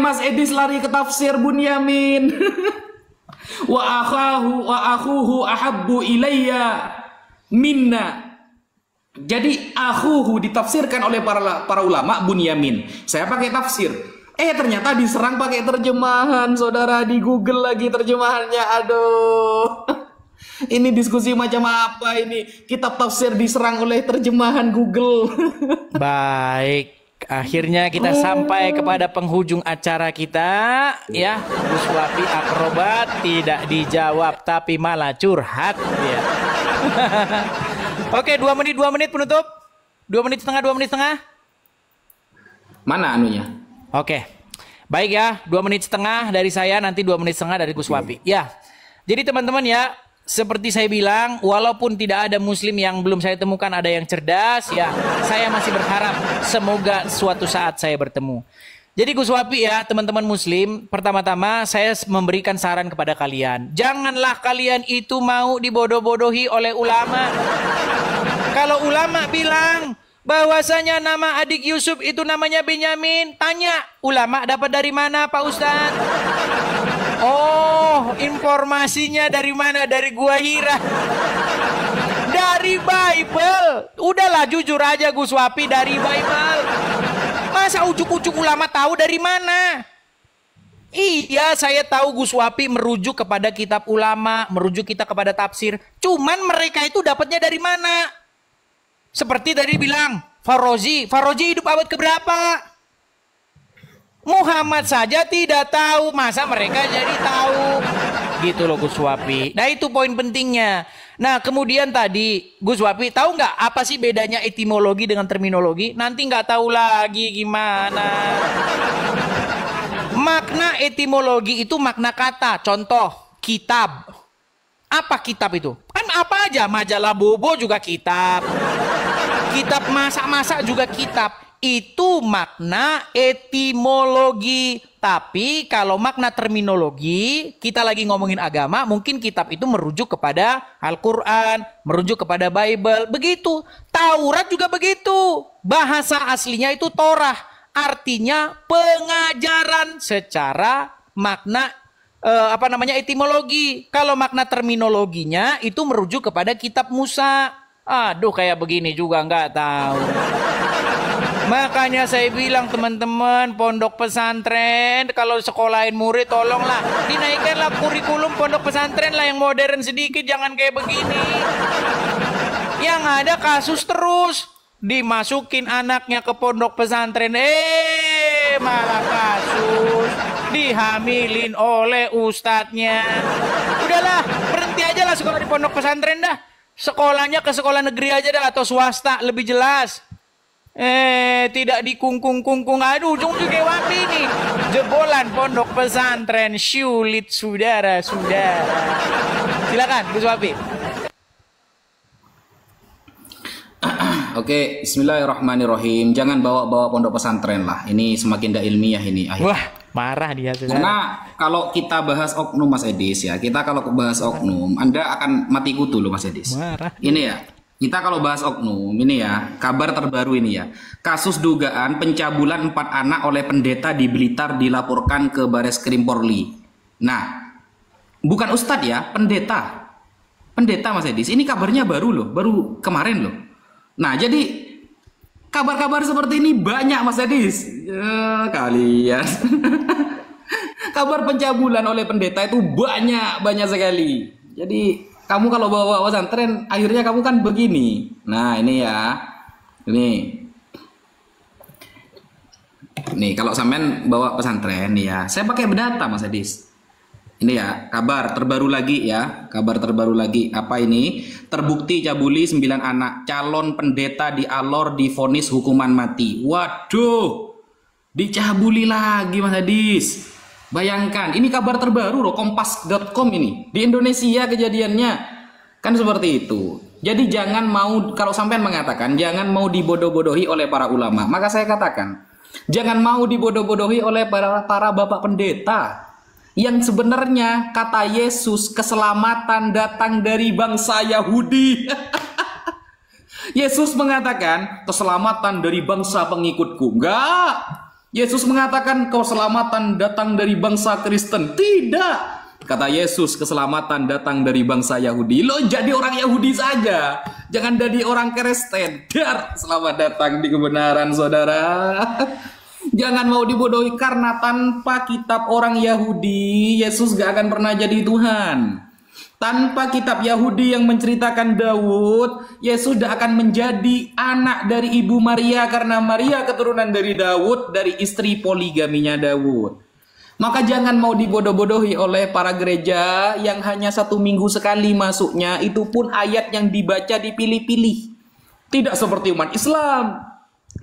Mas Edis lari ke tafsir Bunyamin. Wa akhuhu ahabbu ilayya minna. Jadi akhuhu ditafsirkan oleh para ulama Bunyamin. Saya pakai tafsir. Ternyata diserang pakai terjemahan, saudara, di Google lagi terjemahannya. Aduh. Ini diskusi macam apa ini? Kitab tafsir diserang oleh terjemahan Google. Baik, akhirnya kita sampai kepada penghujung acara kita ya. Gus Wapi akrobat tidak dijawab tapi malah curhat ya. Oke, 2 menit penutup. 2 menit setengah. Mana anunya? Oke. Baik ya, 2 menit setengah dari saya, nanti 2 menit setengah dari Gus Wapi. Ya. Jadi teman-teman ya, seperti saya bilang, walaupun tidak ada muslim yang belum saya temukan ada yang cerdas, ya, saya masih berharap semoga suatu saat saya bertemu. Jadi Gus Wapi ya, teman-teman muslim, pertama-tama saya memberikan saran kepada kalian. Janganlah kalian itu mau dibodoh-bodohi oleh ulama. Kalau ulama bilang bahwasanya nama adik Yusuf itu namanya Benyamin, tanya ulama dapat dari mana Pak Ustadz? Oh, informasinya dari mana? Dari Gua Hira. Dari Bible. Udahlah jujur aja Gus Wapi, dari Bible. Masa ujuk-ujuk ulama tahu dari mana? Iya, saya tahu Gus Wapi merujuk kepada kitab ulama, merujuk kita kepada tafsir. Cuman mereka itu dapatnya dari mana? Seperti tadi bilang, Farozi hidup abad keberapa? Muhammad saja tidak tahu, masa mereka jadi tahu? Gitu loh Gus Wapi. Nah itu poin pentingnya. Nah kemudian tadi Gus Wapi tahu nggak apa sih bedanya etimologi dengan terminologi? Nanti nggak tahu lagi gimana. Makna etimologi itu makna kata. Contoh, kitab. Apa kitab itu? Kan apa aja, majalah Bobo juga kitab. Kitab masak-masak juga kitab. Itu makna etimologi. Tapi kalau makna terminologi, kita lagi ngomongin agama, mungkin kitab itu merujuk kepada Al-Quran, merujuk kepada Bible. Begitu. Taurat juga begitu. Bahasa aslinya itu Torah. Artinya pengajaran secara makna etimologi. Kalau makna terminologinya itu merujuk kepada kitab Musa. Aduh, kayak begini juga nggak tahu. Makanya saya bilang teman-teman pondok pesantren, kalau sekolahin murid tolonglah dinaikkanlah kurikulum pondok pesantren lah yang modern sedikit, jangan kayak begini. Yang ada kasus terus, dimasukin anaknya ke pondok pesantren, malah kasus, dihamilin oleh ustadznya. Udahlah, berhenti aja lah sekolah di pondok pesantren dah. Sekolahnya ke sekolah negeri aja dah atau swasta, lebih jelas. Tidak dikungkung-kungkung. Aduh, ujung juga Wapi nih. Jebolan pondok pesantren, syulit saudara-saudara. Silakan Gus Wapi. Oke, bismillahirrahmanirrahim. Jangan bawa-bawa pondok pesantren lah. Ini semakin tidak ilmiah ini. Wah, marah dia saudara. Karena kalau kita bahas oknum Mas Edis ya, kita kalau bahas oknum, Anda akan mati kutu loh Mas Edis. Marah. Ini ya, kita kalau bahas oknum, ini ya, kabar terbaru ini ya. Kasus dugaan pencabulan 4 anak oleh pendeta di Blitar dilaporkan ke Bareskrim Polri. Nah, bukan ustadz ya, pendeta. Pendeta Mas Edis, ini kabarnya baru loh, baru kemarin loh. Nah, jadi kabar-kabar seperti ini banyak Mas Edis. Kalian. Kabar pencabulan oleh pendeta itu banyak sekali. Jadi kamu kalau bawa pesantren, akhirnya kamu kan begini. Nah ini ya, ini kalau sampean bawa pesantren nih ya, saya pakai berdata Mas Edis. Ini ya, kabar terbaru lagi ya, kabar terbaru lagi. Apa ini? Terbukti cabuli 9 anak, calon pendeta di Alor divonis hukuman mati. Waduh, dicabuli lagi Mas Edis. Bayangkan, ini kabar terbaru loh, kompas.com ini. Di Indonesia kejadiannya. Kan seperti itu. Jadi jangan mau, kalau sampean mengatakan, jangan mau dibodoh-bodohi oleh para ulama. Maka saya katakan, Jangan mau dibodoh-bodohi oleh para bapak pendeta. Yang sebenarnya kata Yesus keselamatan datang dari bangsa Yahudi. Yesus mengatakan keselamatan dari bangsa pengikutku. Enggak. Yesus mengatakan keselamatan datang dari bangsa Kristen. Tidak. Kata Yesus keselamatan datang dari bangsa Yahudi. Lo jadi orang Yahudi saja. Jangan jadi orang Kristen. Dar, selamat datang di kebenaran, saudara. Jangan mau dibodohi, karena tanpa kitab orang Yahudi, Yesus gak akan pernah jadi Tuhan. Tanpa kitab Yahudi yang menceritakan Daud, Yesus gak akan menjadi anak dari Ibu Maria, karena Maria keturunan dari Daud, dari istri poligaminya Daud. Maka jangan mau dibodoh-bodohi oleh para gereja yang hanya 1 minggu sekali masuknya, itu pun ayat yang dibaca dipilih-pilih. Tidak seperti umat Islam.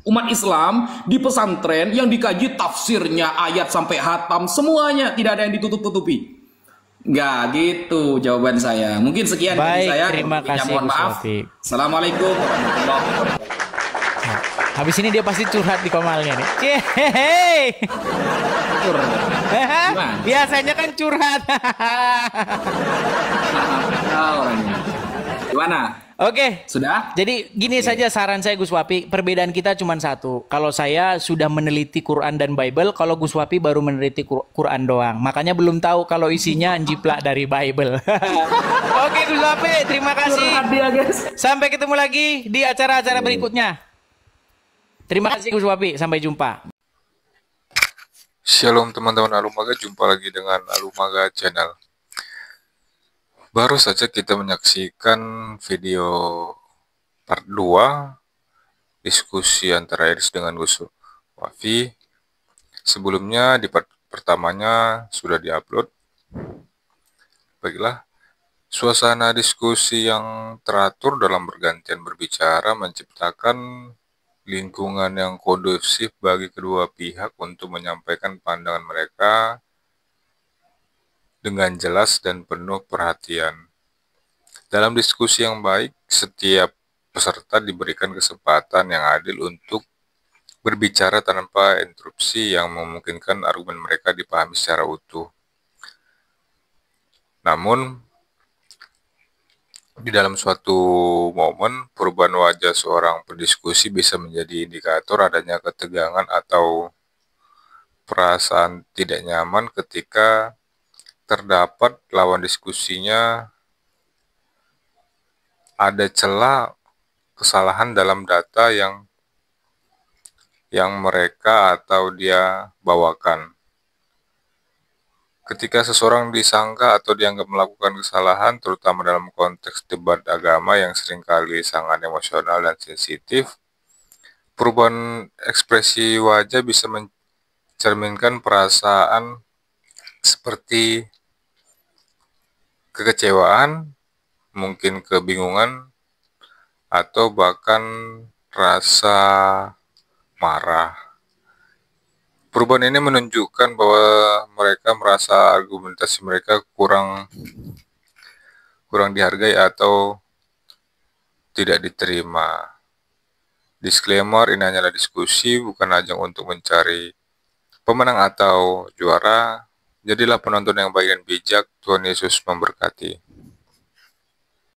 Umat Islam di pesantren yang dikaji tafsirnya, ayat sampai hatam, semuanya, tidak ada yang ditutup-tutupi. Nggak gitu jawaban saya. Mungkin sekian dari saya. Terima kasih, mohon maaf. Assalamualaikum warahmatullahi wabarakatuh. Habis ini dia pasti curhat di komalnya nih. Yeay. Biasanya kan curhat. Gimana? Oke, sudah. Jadi gini saja saran saya, Gus Wapi. Perbedaan kita cuma satu. Kalau saya sudah meneliti Quran dan Bible, kalau Gus Wapi baru meneliti Quran doang. Makanya belum tahu kalau isinya jiplak dari Bible. Oke, Gus Wapi, terima kasih. Sampai ketemu lagi di acara-acara berikutnya. Terima kasih Gus Wapi. Sampai jumpa. Shalom teman-teman Alumaga, jumpa lagi dengan Alumaga Channel. Baru saja kita menyaksikan video part 2 diskusi antara Iris dengan Gus Wafi. Sebelumnya di part pertamanya sudah diupload. Baiklah, suasana diskusi yang teratur dalam bergantian berbicara menciptakan lingkungan yang kondusif bagi kedua pihak untuk menyampaikan pandangan mereka dengan jelas dan penuh perhatian. Dalam diskusi yang baik, setiap peserta diberikan kesempatan yang adil untuk berbicara tanpa interupsi yang memungkinkan argumen mereka dipahami secara utuh. Namun, di dalam suatu momen, perubahan wajah seorang pendiskusi bisa menjadi indikator adanya ketegangan atau perasaan tidak nyaman ketika terdapat lawan diskusinya ada celah kesalahan dalam data yang mereka atau dia bawakan. Ketika seseorang disangka atau dianggap melakukan kesalahan, terutama dalam konteks debat agama yang seringkali sangat emosional dan sensitif, perubahan ekspresi wajah bisa mencerminkan perasaan seperti kekecewaan, mungkin kebingungan, atau bahkan rasa marah. Perubahan ini menunjukkan bahwa mereka merasa argumentasi mereka kurang dihargai atau tidak diterima. Disclaimer, ini hanyalah diskusi, bukan ajang untuk mencari pemenang atau juara. Jadilah penonton yang baik dan bijak. Tuhan Yesus memberkati.